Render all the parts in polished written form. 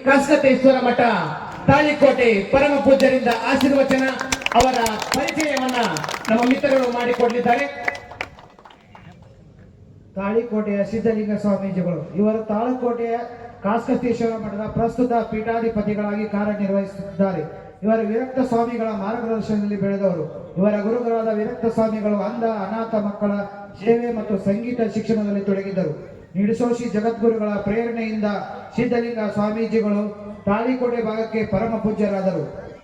ಕಾಸಕತೇಶ್ವರ ಮಠ ತಾಳಿಕೋಟೆ ಪರಮ ಪೂಜ್ಯರಿಂದ ಆಶೀರ್ವಚನ ಅವರ ಪರಿಚಯವನ್ನ ನಮ್ಮ ಮಿತ್ರರು ಮಾಡಿಕೊಡಲಿದ್ದಾರೆ. ತಾಳಿಕೋಟೆಯ ಸಿದ್ಧಲಿಂಗ ಸ್ವಾಮೀಜಿಗಳು ಇವರು ತಾಳಿಕೋಟೆಯ ಕಾಸಕತೇಶ್ವರ ಮಠದ ಪ್ರಸ್ತುತ ಪೀಠಾಧಿಪತಿಗಳಾಗಿ ಕಾರ್ಯನಿರ್ವಹಿಸುತ್ತಿದ್ದಾರೆ. ಇವರ ವಿರಕ್ತ ಸ್ವಾಮಿಗಳ ಮಾರ್ಗದರ್ಶನದಲ್ಲಿ ಬೆಳೆದವರು. ಇವರ ಗುರುಗಳಾದ ವಿರಕ್ತ ಸ್ವಾಮಿಗಳು ಅಂಧ ಅನಾಥ ಮಕ್ಕಳ ಸೇವೆ ಮತ್ತು ಸಂಗೀತ ಶಿಕ್ಷಣದಲ್ಲಿ ತೊಡಗಿದ್ದರು. ನಿಡಸೋಶಿ ಜಗದ್ಗುರುಗಳ ಪ್ರೇರಣೆಯಿಂದ ಸಿದ್ಧಲಿಂಗ ಸ್ವಾಮೀಜಿಗಳು ತಾಳಿಕೋಟೆ ಭಾಗಕ್ಕೆ ಪರಮ ಪೂಜ್ಯರಾದರು.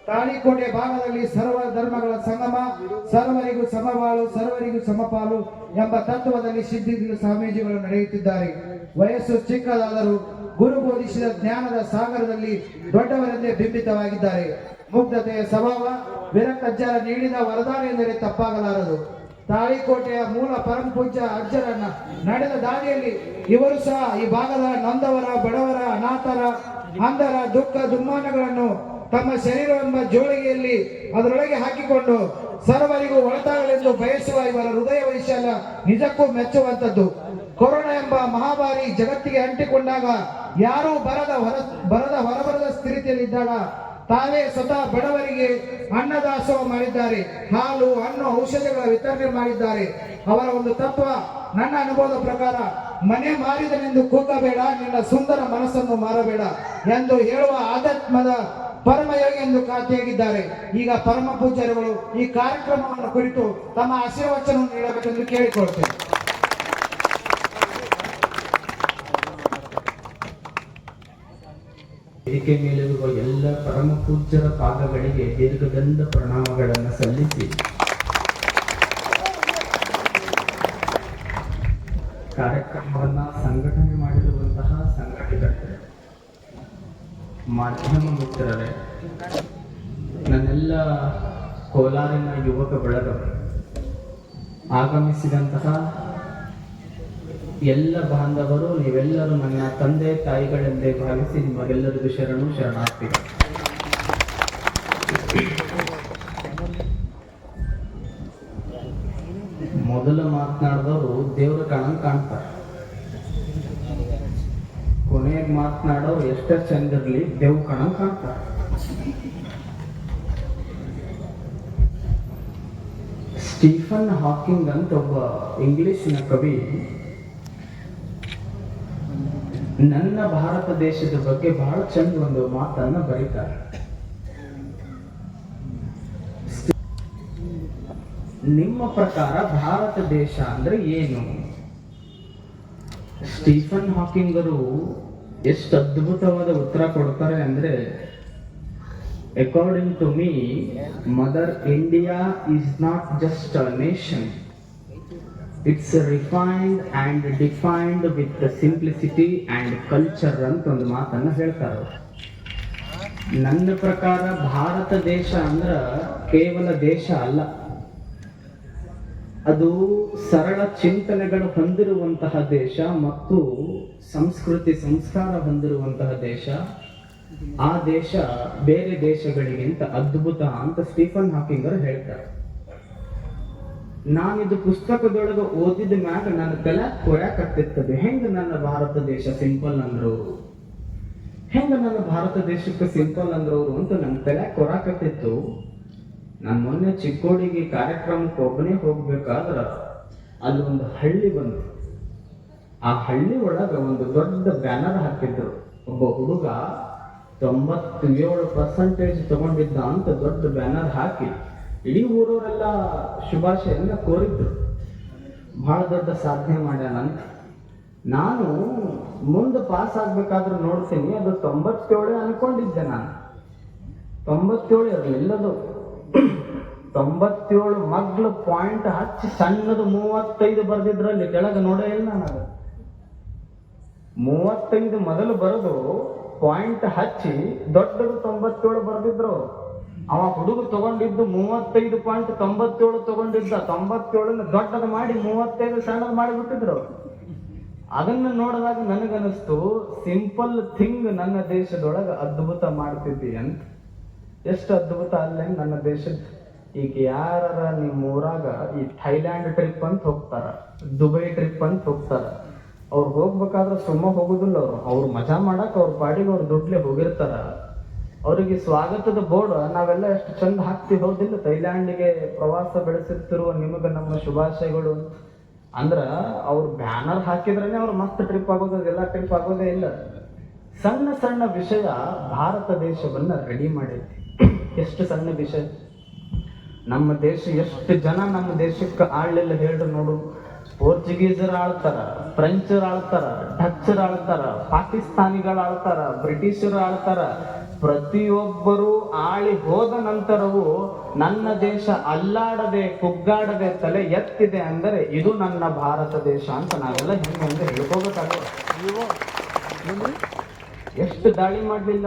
ತಾಳಿಕೋಟೆ ಭಾಗದಲ್ಲಿ ಸರ್ವ ಧರ್ಮಗಳ ಸಂಗಮ, ಸರ್ವರಿಗೂ ಸಮಬಾಳು, ಸರ್ವರಿಗೂ ಸಮಪಾಲು ಎಂಬ ತತ್ವದಲ್ಲಿ ಸಿದ್ಧಲಿಂಗ ಸ್ವಾಮೀಜಿಗಳು ನಡೆಯುತ್ತಿದ್ದಾರೆ. ವಯಸ್ಸು ಚಿಕ್ಕದಾದರೂ ಗುರು ಬೋಧಿಸಿದ ಜ್ಞಾನದ ಸಾಗರದಲ್ಲಿ ದೊಡ್ಡವರೆಂದೇ ಬಿಂಬಿತವಾಗಿದ್ದಾರೆ. ಮುಗ್ಧತೆಯ ಸ್ವಭಾವ, ವಿರಕ್ತಜ್ಜರ ನೀಡಿದ ವರದಾನ ಎಂದರೆ ತಪ್ಪಾಗಲಾರದು. ತಾಳಿಕೋಟೆಯ ಮೂಲ ಪರಮ ಪೂಜ್ಯ ಅಜ್ಜರನ್ನ ನಡೆದ ದಾರಿಯಲ್ಲಿ ಇವರು ಸಹ ಈ ಭಾಗದ ನೊಂದವರ, ಬಡವರ, ಅನಾಥರ, ಅಂಧರ ದುಃಖ ದುಮ್ಮಾನಗಳನ್ನು ತಮ್ಮ ಶರೀರವೆಂಬ ಜೋಳಿಗೆಯಲ್ಲಿ ಅದರೊಳಗೆ ಹಾಕಿಕೊಂಡು ಸರ್ವರಿಗೂ ಒಳತಾಗಲೆಂದು ಬಯಸುವ ಇವರ ಹೃದಯ ವೈಶಾಲ್ಯ ನಿಜಕ್ಕೂ ಮೆಚ್ಚುವಂಥದ್ದು. ಕೊರೋನಾ ಎಂಬ ಮಹಾಮಾರಿ ಜಗತ್ತಿಗೆ ಅಂಟಿಕೊಂಡಾಗ ಯಾರೂ ಹೊರಬರದ ಸ್ಥಿತಿಯಲ್ಲಿದ್ದಾಗ ತಾವೇ ಸ್ವತಃ ಬಡವರಿಗೆ ಅನ್ನದಾಸೋಹ ಮಾಡಿದ್ದಾರೆ. ಹಾಲು, ಹಣ್ಣು, ಔಷಧಿಗಳ ವಿತರಣೆ ಮಾಡಿದ್ದಾರೆ. ಅವರ ಒಂದು ತತ್ವ ನನ್ನ ಅನುಭವದ ಪ್ರಕಾರ, ಮನೆ ಮಾರಿದನೆಂದು ಕೂಗಬೇಡ, ನಿನ್ನ ಸುಂದರ ಮನಸ್ಸನ್ನು ಮಾರಬೇಡ ಎಂದು ಹೇಳುವ ಆಧ್ಯಾತ್ಮದ ಪರಮಯೋಗಿ ಎಂದು ಖಾತೆಯಾಗಿದ್ದಾರೆ. ಈಗ ಪರಮ ಪೂಜ್ಯರುಗಳು ಈ ಕಾರ್ಯಕ್ರಮವನ್ನು ಕುರಿತು ತಮ್ಮ ಆಶೀರ್ವಚನವನ್ನು ನೀಡಬೇಕೆಂದು ಕೇಳಿಕೊಳ್ತೇನೆ. ವೇದಿಕೆ ಮೇಲಿರುವ ಎಲ್ಲ ಪರಮ ಪೂಜ್ಯರ ಪಾದಗಳಿಗೆ ದೀರ್ಘದಂಡ ಪ್ರಣಾಮಗಳನ್ನು ಸಲ್ಲಿಸಿ ಕಾರ್ಯಕ್ರಮವನ್ನು ಸಂಘಟನೆ ಮಾಡಿರುವಂತಹ ಸಂಘಟಕರೇ, ಮಾಧ್ಯಮ ಮಿತ್ರರೇ, ನನ್ನೆಲ್ಲ ಕೋಲಾರಿನ ಯುವಕ ಬಳಗವೇ, ಆಗಮಿಸಿದಂತಹ ಎಲ್ಲ ಬಾಂಧವರು, ನೀವೆಲ್ಲರೂ ನನ್ನ ತಂದೆ ತಾಯಿಗಳೆಂದೇ ಭಾವಿಸಿ ನಿಮಗೆಲ್ಲರಿಗೂ ಶರಣಾರ್ಥಿಗಳು. ಮೊದಲು ಮಾತನಾಡಿದವರು ದೇವ್ರ ಕಾಣ್ತಾರೆ, ಕೊನೆಗೆ ಮಾತನಾಡೋರು ಎಷ್ಟೇ ಚಂದಿರ್ಲಿ ದೇವ್ ಕಾಣ್ತಾರೆ. ಸ್ಟೀಫನ್ ಹಾಕಿಂಗ್ ಅಂತ ಒಬ್ಬ ಇಂಗ್ಲಿಷಿನ ಕವಿ ನನ್ನ ಭಾರತ ದೇಶದ ಬಗ್ಗೆ ಬಹಳ ಚಂದ ಒಂದು ಮಾತನ್ನ ಬರೀತಾರೆ. ನಿಮ್ಮ ಪ್ರಕಾರ ಭಾರತ ದೇಶ ಅಂದ್ರೆ ಏನು? ಸ್ಟೀಫನ್ ಹಾಕಿಂಗರು ಎಷ್ಟು ಅದ್ಭುತವಾದ ಉತ್ತರ ಕೊಡ್ತಾರೆ ಅಂದ್ರೆ, according to me, mother India is not just a nation, it's refined and defined with the simplicity and culture ಅಂತ ಒಂದು ಮಾತನ್ನ ಹೇಳ್ತಾರೆ. ನನ್ನ ಪ್ರಕಾರ ಭಾರತ ದೇಶ ಅಂದ್ರ ಕೇವಲ ದೇಶ ಅಲ್ಲ, ಅದು ಸರಳ ಚಿಂತನೆಗಳು ಹೊಂದಿರುವಂತಹ ದೇಶ ಮತ್ತು ಸಂಸ್ಕೃತಿ ಸಂಸ್ಕಾರ ಹೊಂದಿರುವಂತಹ ದೇಶ. ಆ ದೇಶ ಬೇರೆ ದೇಶಗಳಿಗಿಂತ ಅದ್ಭುತ ಅಂತ ಸ್ಟೀಫನ್ ಹಾಕಿಂಗರ್ ಹೇಳ್ತಾರೆ. ನಾನಿದು ಪುಸ್ತಕದೊಳಗೆ ಓದಿದ ಮ್ಯಾಗ ನನ್ನ ತಲೆ ಕೊಯಾಕತ್ತಿರ್ತದೆ. ಹೆಂಗ ನನ್ನ ಭಾರತ ದೇಶ ಸಿಂಪಲ್ ಅಂದ್ರವ್ರು, ಹೆಂಗ ನನ್ನ ಭಾರತ ದೇಶಕ್ಕೆ ಸಿಂಪಲ್ ಅಂದ್ರವ್ರು ಅಂತ ನನ್ನ ತಲೆ ಕೊರಾಕತ್ತಿತ್ತು. ನಾನು ಮೊನ್ನೆ ಚಿಕ್ಕೋಡಿಗೆ ಕಾರ್ಯಕ್ರಮಕ್ಕೆ ಒಬ್ಬನೇ ಹೋಗ್ಬೇಕಾದ್ರ ಅಲ್ಲಿ ಒಂದು ಹಳ್ಳಿ ಬಂತು. ಆ ಹಳ್ಳಿ ಒಳಗ ಒಂದು ದೊಡ್ಡ ಬ್ಯಾನರ್ ಹಾಕಿದ್ರು. ಒಬ್ಬ ಹುಡುಗ 97% ತಗೊಂಡಿದ್ದ ಅಂತ ದೊಡ್ಡ ಬ್ಯಾನರ್ ಹಾಕಿ ಇಡೀ ಊರವರೆಲ್ಲ ಶುಭಾಶಯನ್ನ ಕೋರಿದ್ರು. ಬಹಳ ದೊಡ್ಡ ಸಾಧನೆ ಮಾಡ್ಯಾನಂತ. ನಾನು ಮುಂದೆ ಪಾಸ್ ಆಗ್ಬೇಕಾದ್ರೂ ನೋಡ್ತೀನಿ, ಅದು 97 ಅನ್ಕೊಂಡಿದ್ದೆ. ನಾನು 97 ಇರಲಿಲ್ಲದು. 97 ಮಗ್ಳು ಪಾಯಿಂಟ್ ಹಚ್ಚಿ ಸಣ್ಣದು 35 ಬರ್ದಿದ್ರಲ್ಲಿ ಕೆಳಗೆ ನೋಡೇ ಇಲ್ಲ. ನಾನು 35 ಮೊದಲು ಬರೆದು ಪಾಯಿಂಟ್ ಹಚ್ಚಿ ದೊಡ್ಡದು 97 ಬರ್ದಿದ್ರು. ಅವ ಹುಡುಗ ತಗೊಂಡಿದ್ದು 35.97 ತಗೊಂಡಿದ್ದ. 97 ದೊಡ್ಡದು ಮಾಡಿ 35 ಸಣ್ಣದು ಮಾಡಿಬಿಟ್ಟಿದ್ರು. ಅದನ್ನ ನೋಡಿದಾಗ ನನಗನಿಸ್ತು, ಸಿಂಪಲ್ ಥಿಂಗ್ ನನ್ನ ದೇಶದೊಳಗ ಅದ್ಭುತ ಮಾಡ್ತಿದ್ದಿ ಅಂತ. ಎಷ್ಟು ಅದ್ಭುತ ಅಲ್ಲೇ ನನ್ನ ದೇಶದ. ಈಗ ಯಾರ ನಿಮ್ಮ ಊರಾಗ ಈ ಥೈಲ್ಯಾಂಡ್ ಟ್ರಿಪ್ ಅಂತ ಹೋಗ್ತಾರ, ದುಬೈ ಟ್ರಿಪ್ ಅಂತ ಹೋಗ್ತಾರ, ಅವ್ರು ಹೋಗ್ಬೇಕಾದ್ರೆ ಸುಮ್ಮ ಹೋಗುದಿಲ್ಲ. ಅವ್ರು ಮಜಾ ಮಾಡಕ್ ಅವ್ರ ಪಾಡಿಗೆ ಅವ್ರ ದುಡ್ಲೆ ಹೋಗಿರ್ತಾರ. ಅವರಿಗೆ ಸ್ವಾಗತದ ಬೋರ್ಡ್ ನಾವೆಲ್ಲ ಎಷ್ಟು ಚಂದ ಹಾಕ್ತಿವಿ ಹೌದಿಲ್ಲ? ಥೈಲ್ಯಾಂಡ್ಗೆ ಪ್ರವಾಸ ಬೆಳೆಸುತ್ತಿರುವ ನಿಮಗ ನಮ್ಮ ಶುಭಾಶಯಗಳು ಅಂದ್ರ ಅವ್ರು ಬ್ಯಾನರ್ ಹಾಕಿದ್ರೇನೆ ಅವ್ರು ಮಸ್ತ್ ಟ್ರಿಪ್ ಆಗೋದು, ಎಲ್ಲ ಟ್ರಿಪ್ ಆಗೋದೇ ಇಲ್ಲ. ಸಣ್ಣ ಸಣ್ಣ ವಿಷಯ ಭಾರತ ದೇಶವನ್ನ ರೆಡಿ ಮಾಡೈತಿ. ಎಷ್ಟು ಸಣ್ಣ ವಿಷಯ. ನಮ್ಮ ದೇಶ ಎಷ್ಟು ಜನ ನಮ್ಮ ದೇಶಕ್ಕೆ ಆಳ್ಲಿಲ್ಲ ಹೇಳ್ರಿ ನೋಡು. ಪೋರ್ಚುಗೀಸರು ಆಳ್ತಾರ, ಫ್ರೆಂಚರ್ ಆಳ್ತಾರ, ಡಚ್ಚರ್ ಆಳ್ತಾರ, ಪಾಕಿಸ್ತಾನಿಗಳು ಆಳ್ತಾರ, ಬ್ರಿಟಿಷರು ಆಳ್ತಾರ. ಪ್ರತಿಯೊಬ್ಬರು ಆಳಿ ಹೋದ ನಂತರವೂ ನನ್ನ ದೇಶ ಅಲ್ಲಾಡದೆ ಕುಗ್ಗಾಡದೆ ತಲೆ ಎತ್ತಿದೆ ಅಂದರೆ ಇದು ನನ್ನ ಭಾರತ ದೇಶ ಅಂತ ನಾವೆಲ್ಲ ಹೆಮ್ಮೆ ಹೇಳ್ಕೋಬೇಕಾಗುತ್ತೆ. ಎಷ್ಟು ದಾಳಿ ಮಾಡ್ಲಿಲ್ಲ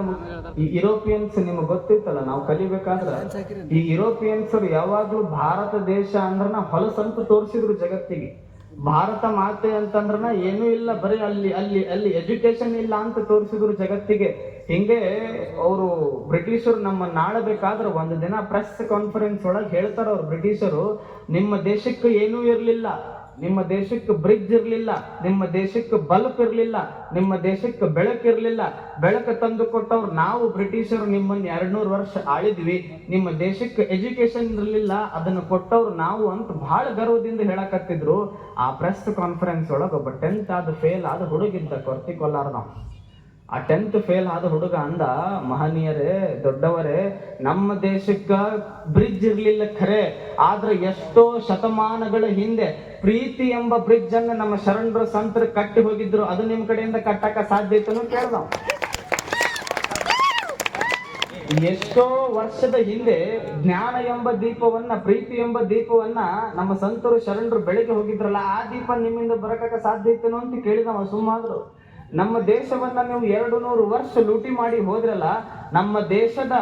ಈ ಯುರೋಪಿಯನ್ಸ್. ನಿಮ್ಗೆ ಗೊತ್ತಿತ್ತಲ್ಲ, ನಾವು ಕಲಿಬೇಕಾದ್ರ ಈ ಯುರೋಪಿಯನ್ಸ್ ಯಾವಾಗ್ಲೂ ಭಾರತ ದೇಶ ಅಂದ್ರನ ಹೊಲಸಂತ ತೋರಿಸಿದ್ರು ಜಗತ್ತಿಗೆ. ಭಾರತ ಮಾತೆ ಅಂತಂದ್ರನ ಏನೂ ಇಲ್ಲ, ಬರೀ ಅಲ್ಲಿ ಅಲ್ಲಿ ಅಲ್ಲಿ ಎಜುಕೇಶನ್ ಇಲ್ಲ ಅಂತ ತೋರಿಸಿದ್ರು ಜಗತ್ತಿಗೆ. ಹಿಂಗೆ ಅವರು ಬ್ರಿಟಿಷರು ನಮ್ಮನ್ನ ಆಳಬೇಕಾದ್ರೆ ಒಂದು ದಿನ ಪ್ರೆಸ್ ಕಾನ್ಫರೆನ್ಸ್ ಒಳಗೆ ಹೇಳ್ತಾರ ಅವ್ರು ಬ್ರಿಟಿಷರು, ನಿಮ್ಮ ದೇಶಕ್ಕೆ ಏನೂ ಇರ್ಲಿಲ್ಲ, ನಿಮ್ಮ ದೇಶಕ್ಕೆ ಬ್ರಿಡ್ಜ್ ಇರ್ಲಿಲ್ಲ, ನಿಮ್ಮ ದೇಶಕ್ಕೆ ಬಲ್ಬ್ ಇರ್ಲಿಲ್ಲ, ನಿಮ್ಮ ದೇಶಕ್ಕೆ ಬೆಳಕಿರ್ಲಿಲ್ಲ. ಬೆಳಕು ತಂದು ಕೊಟ್ಟವ್ರು ನಾವು ಬ್ರಿಟಿಷರು ನಿಮ್ಮನ್ನ 200 ವರ್ಷ ಆಳಿದ್ವಿ. ನಿಮ್ಮ ದೇಶಕ್ಕೆ ಎಜುಕೇಶನ್ ಇರ್ಲಿಲ್ಲ, ಅದನ್ನು ಕೊಟ್ಟವ್ರು ನಾವು ಅಂತ ಬಹಳ ಗರ್ವದಿಂದ ಹೇಳಕತ್ತಿದ್ರು. ಆ ಪ್ರೆಸ್ ಕಾನ್ಫರೆನ್ಸ್ ಒಳಗೆ ಒಬ್ಬ 10th ಆದ ಫೇಲ್ ಆದ ಹುಡುಗಿದ್ದ ಕೊರ್ತಿಕೊಲ್ಲಾರ. ನಾವು ಆ 10th ಫೇಲ್ ಆದ ಹುಡುಗ ಅಂದ, ಮಹನೀಯರೇ, ದೊಡ್ಡವರೇ, ನಮ್ಮ ದೇಶಕ್ಕ ಬ್ರಿಡ್ಜ್ ಇರ್ಲಿಲ್ಲ ಖರೆ, ಆದ್ರೆ ಎಷ್ಟೋ ಶತಮಾನಗಳ ಹಿಂದೆ ಪ್ರೀತಿ ಎಂಬ ಬ್ರಿಡ್ಜ್ ಅನ್ನ ನಮ್ಮ ಶರಣರು ಸಂತರು ಕಟ್ಟಿ ಹೋಗಿದ್ರು, ಅದು ನಿಮ್ ಕಡೆಯಿಂದ ಕಟ್ಟಕ ಸಾಧ್ಯ ಇತ್ತು ಕೇಳ್ದ. ಎಷ್ಟೋ ವರ್ಷದ ಹಿಂದೆ ಜ್ಞಾನ ಎಂಬ ದೀಪವನ್ನ, ಪ್ರೀತಿ ಎಂಬ ದೀಪವನ್ನ ನಮ್ಮ ಸಂತರು ಶರಣರು ಬೆಳಗ್ಗೆ ಹೋಗಿದ್ರಲ್ಲ, ಆ ದೀಪ ನಿಮ್ಮಿಂದ ಬರಕಕ್ಕ ಸಾಧ್ಯ ಇತ್ತು ಅಂತ ಕೇಳಿದವ. ಸುಮ್ಮಾದ್ರು ನಮ್ಮ ದೇಶವನ್ನ ನೀವು 200 ವರ್ಷ ಲೂಟಿ ಮಾಡಿ ಹೋದ್ರಲ್ಲ, ನಮ್ಮ ದೇಶದ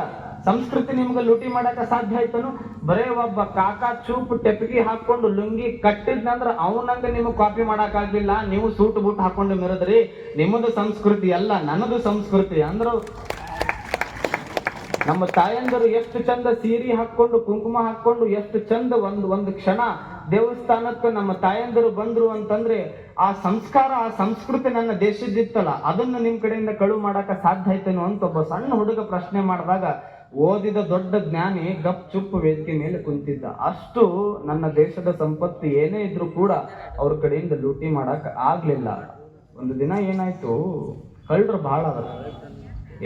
ಸಂಸ್ಕೃತಿ ನಿಮ್ಗೆ ಲೂಟಿ ಮಾಡಕ ಸಾಧ್ಯ ಆಯ್ತನು? ಬರೇ ಒಬ್ಬ ಕಾಕಾ ಚೂಪ್ ಟೆಪ್ಗಿ ಹಾಕೊಂಡು ಲುಂಗಿ ಕಟ್ಟಿದ್ನಂದ್ರ ಅವನಂಗ ನಿಮಗ್ ಕಾಪಿ ಮಾಡಕ್ ಆಗ್ಲಿಲ್ಲ. ನೀವು ಸೂಟ್ ಬೂಟ್ ಹಾಕೊಂಡು ಮೆರದ್ರಿ, ನಿಮ್ಮದು ಸಂಸ್ಕೃತಿ ಅಲ್ಲ ನನ್ನದು ಸಂಸ್ಕೃತಿ ಅಂದ್ರು. ನಮ್ಮ ತಾಯಂದರು ಎಷ್ಟು ಚಂದ ಸೀರೆ ಹಾಕೊಂಡು ಕುಂಕುಮ ಹಾಕೊಂಡು ಎಷ್ಟು ಚಂದ ಒಂದು ಕ್ಷಣ ದೇವಸ್ಥಾನಕ್ಕೆ ನಮ್ಮ ತಾಯಂದರು ಬಂದ್ರು ಅಂತಂದ್ರೆ ಆ ಸಂಸ್ಕಾರ, ಆ ಸಂಸ್ಕೃತಿ ನನ್ನ ದೇಶದಿತ್ತಲ್ಲ, ಅದನ್ನು ನಿಮ್ ಕಡೆಯಿಂದ ಕಳು ಮಾಡಕ ಸಾಧ್ಯ ಆಯ್ತೇನೋ ಅಂತ ಒಬ್ಬ ಸಣ್ಣ ಹುಡುಗ ಪ್ರಶ್ನೆ ಮಾಡಿದಾಗ ಓದಿದ ದೊಡ್ಡ ಜ್ಞಾನಿ ಗಪ್ ಚುಪ್ ವೇದಿಕೆ ಮೇಲೆ ಕುಂತಿದ್ದ. ಅಷ್ಟು ನನ್ನ ದೇಶದ ಸಂಪತ್ತು ಏನೇ ಇದ್ರು ಕೂಡ ಅವ್ರ ಕಡೆಯಿಂದ ಲೂಟಿ ಮಾಡಕ್ ಆಗ್ಲಿಲ್ಲ. ಒಂದು ದಿನ ಏನಾಯ್ತು, ಕಳ್ರು ಬಹಳ ಅದ.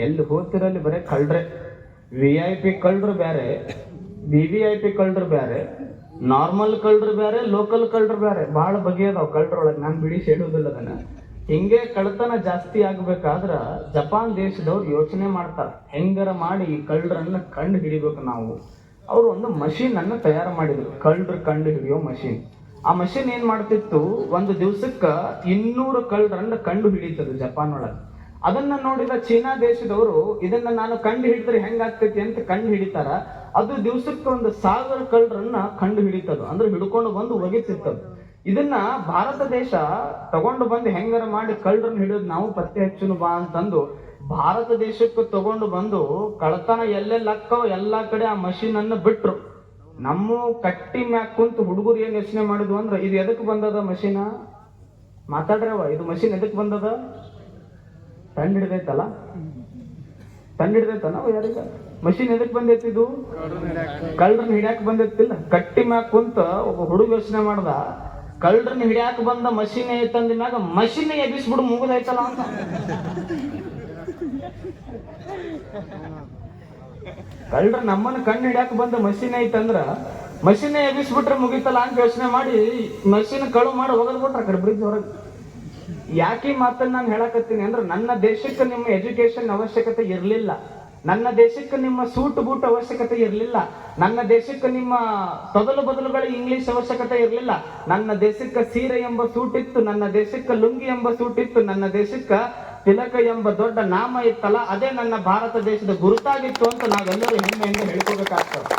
ಎಲ್ಲಿ ಹೋಗ್ತಿರಲ್ಲಿ ಬರೇ ಕಳ್ರೆ. VIP ಕಳ್ರು ಬೇರೆ, VVIP ಕಳ್ರು ಬೇರೆ, ನಾರ್ಮಲ್ ಕಳ್ರು ಬೇರೆ, ಲೋಕಲ್ ಕಳ್ರು ಬೇರೆ. ಬಹಳ ಬಗೆಯದಾವ್ ಕಳ್ರೊಳಗೆ, ನಾನು ಬಿಡಿಸಿ ಹೇಳುವುದಿಲ್ಲ ಅದನ್ನ. ಹಿಂಗೆ ಕಳ್ತನ ಜಾಸ್ತಿ ಆಗ್ಬೇಕಾದ್ರ ಜಪಾನ್ ದೇಶದವ್ರು ಯೋಚನೆ ಮಾಡ್ತಾರೆ, ಹೆಂಗರ ಮಾಡಿ ಈ ಕಳ್ಳರನ್ನ ಕಂಡು ಹಿಡಿಬೇಕು ನಾವು. ಅವ್ರು ಒಂದು ಮಷೀನ್ ಅನ್ನ ತಯಾರು ಮಾಡಿದ್ರು, ಕಳ್ಳರು ಕಂಡು ಹಿಡಿಯೋ ಮಷೀನ್. ಆ ಮಷೀನ್ ಏನ್ ಮಾಡ್ತಿತ್ತು, ಒಂದು ದಿವ್ಸಕ್ಕ 200 ಕಳ್ಳರನ್ನ ಕಂಡು ಹಿಡಿತದು ಜಪಾನ್ ಒಳಗೆ. ಅದನ್ನ ನೋಡಿದ ಚೀನಾ ದೇಶದವರು ಇದನ್ನ ನಾನು ಕಂಡು ಹಿಡಿದ್ರೆ ಹೆಂಗಾಗ್ತೈತಿ ಅಂತ ಕಂಡು ಹಿಡಿತಾರ. ಅದು ದಿವ್ಸಕ್ಕೆ 1000 ಕಳ್ಳರನ್ನ ಕಂಡು ಹಿಡಿತದ, ಅಂದ್ರೆ ಹಿಡ್ಕೊಂಡು ಬಂದು ಒಗಿತಿರ್ತದ. ಇದನ್ನ ಭಾರತ ದೇಶ ತಗೊಂಡು ಬಂದು ಹೆಂಗಾರ ಮಾಡಿ ಕಳ್ಳರನ್ನ ಹಿಡಿಯೋದು ನಾವು ಪತ್ತೆ ಹಚ್ಚುನು ಬಾ ಅಂತಂದು ಭಾರತ ದೇಶಕ್ಕೆ ತಗೊಂಡು ಬಂದು ಕಳತನ ಎಲ್ಲೆಲ್ಲಕ್ಕೋ ಎಲ್ಲಾ ಕಡೆ ಆ ಮಷೀನ್ ಅನ್ನ ಬಿಟ್ರು. ನಮ್ಮ ಕಟ್ಟಿ ಮ್ಯಾಕ್ ಕುಂತು ಹುಡುಗರು ಏನ್ ಯೋಚನೆ ಮಾಡಿದ್ವು ಅಂದ್ರೆ, ಇದು ಎದಕ್ ಬಂದದ ಮಷೀನ? ಮಾತಾಡ್ರವ, ಇದು ಮಷೀನ್ ಎದಕ್ ಬಂದದ? ತಂಡ ಹಿಡ್ದೈತಲ್ಲ, ಯಾರಿಗ ಮಷೀನ್ ಎದಕ್ ಬಂದೈತಿದು? ಕಳ್ಳರನ್ನ ಹಿಡ್ಯಾಕ್ ಬಂದೈತಿಲ್ಲ. ಕಟ್ಟಿ ಮ್ಯಾಗ ಕುಂತ ಒಬ್ಬ ಹುಡುಗ ಯೋಚನೆ ಮಾಡ್ದ, ಕಳ್ಳರನ್ನ ಹಿಡ್ಯಾಕ ಬಂದ ಮಷೀನ್ ಐತಂದ ಮ್ಯಾಗ ಮಷೀನ್ ಎಬ್ಬಿಸ್ಬಿಡು ಮುಗಿದೈತಲ್ಲ ಅಂತ. ಕಳ್ಳರ ನಮ್ಮನ್ನ ಕಣ್ಣು ಹಿಡ್ಯಾಕ ಬಂದ ಮಷೀನ್ ಐತಂದ್ರ ಮಷೀನ್ ಎಬ್ಬಿಸ್ಬಿಟ್ರೆ ಮುಗಿತಲ್ಲ ಅಂತ ಯೋಚನೆ ಮಾಡಿ ಮಷೀನ್ ಕಳು ಮಾಡಿ ಹೋಗಲ್ಬಿಟ್ರ ಕಡೆ ಬ್ರಿಡ್ಜ್ ಹೊರಗೆ. ಯಾಕೆ ಮಾತನ್ನ ನಾನು ಹೇಳಕತ್ತೀನಿ ಅಂದ್ರೆ, ನನ್ನ ದೇಶಕ್ಕೆ ನಿಮ್ಮ ಎಜುಕೇಶನ್ ಅವಶ್ಯಕತೆ ಇರಲಿಲ್ಲ, ನನ್ನ ದೇಶಕ್ಕೆ ನಿಮ್ಮ ಸೂಟ್ ಬೂಟ್ ಅವಶ್ಯಕತೆ ಇರಲಿಲ್ಲ, ನನ್ನ ದೇಶಕ್ಕೆ ನಿಮ್ಮ ತೊದಲು ಬದಲುಗಳ ಇಂಗ್ಲಿಷ್ ಅವಶ್ಯಕತೆ ಇರಲಿಲ್ಲ. ನನ್ನ ದೇಶಕ್ಕೆ ಸೀರೆ ಎಂಬ ಸೂಟ್ ಇತ್ತು, ನನ್ನ ದೇಶಕ್ಕೆ ಲುಂಗಿ ಎಂಬ ಸೂಟ್ ಇತ್ತು, ನನ್ನ ದೇಶಕ್ಕೆ ತಿಲಕ ಎಂಬ ದೊಡ್ಡ ನಾಮ ಇತ್ತಲ್ಲ, ಅದೇ ನನ್ನ ಭಾರತ ದೇಶದ ಗುರುತಾಗಿತ್ತು ಅಂತ ನಾವೆಲ್ಲರೂ ಹೆಮ್ಮೆಯಿಂದ ಹೇಳ್ಕೋಬೇಕಾಗ್ತದೆ.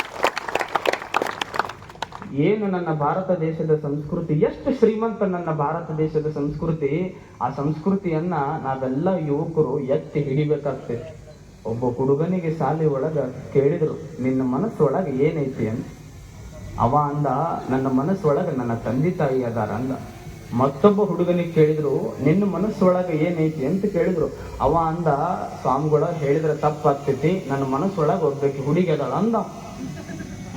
ಏನು ನನ್ನ ಭಾರತ ದೇಶದ ಸಂಸ್ಕೃತಿ, ಎಷ್ಟು ಶ್ರೀಮಂತ ನನ್ನ ಭಾರತ ದೇಶದ ಸಂಸ್ಕೃತಿ. ಆ ಸಂಸ್ಕೃತಿಯನ್ನ ನಾವೆಲ್ಲ ಯುವಕರು ಎತ್ತಿ ಹಿಡಿಬೇಕಾಗ್ತದೆ. ಒಬ್ಬ ಹುಡುಗನಿಗೆ ಶಾಲೆ ಒಳಗ ಕೇಳಿದ್ರು, ನಿನ್ನ ಮನಸ್ಸೊಳಗೆ ಏನೈತಿ ಅಂತ. ಅವ ಅಂದ, ನನ್ನ ಮನಸ್ಸೊಳಗೆ ನನ್ನ ತಂದೆ ತಾಯಿ ಅದಾರ ಅಂದ. ಮತ್ತೊಬ್ಬ ಹುಡುಗನಿಗೆ ಕೇಳಿದ್ರು, ನಿನ್ನ ಮನಸ್ಸೊಳಗೆ ಏನೈತಿ ಅಂತ ಕೇಳಿದ್ರು. ಅವ ಅಂದ, ಸ್ವಾಮಿಗಳ ಹೇಳಿದ್ರೆ ತಪ್ಪಾಗ್ತೈತಿ, ನನ್ನ ಮನಸ್ಸೊಳಗೆ ಒಬ್ಬಾಕಿ ಹುಡುಗಿ ಅದಾಳ ಅಂದ.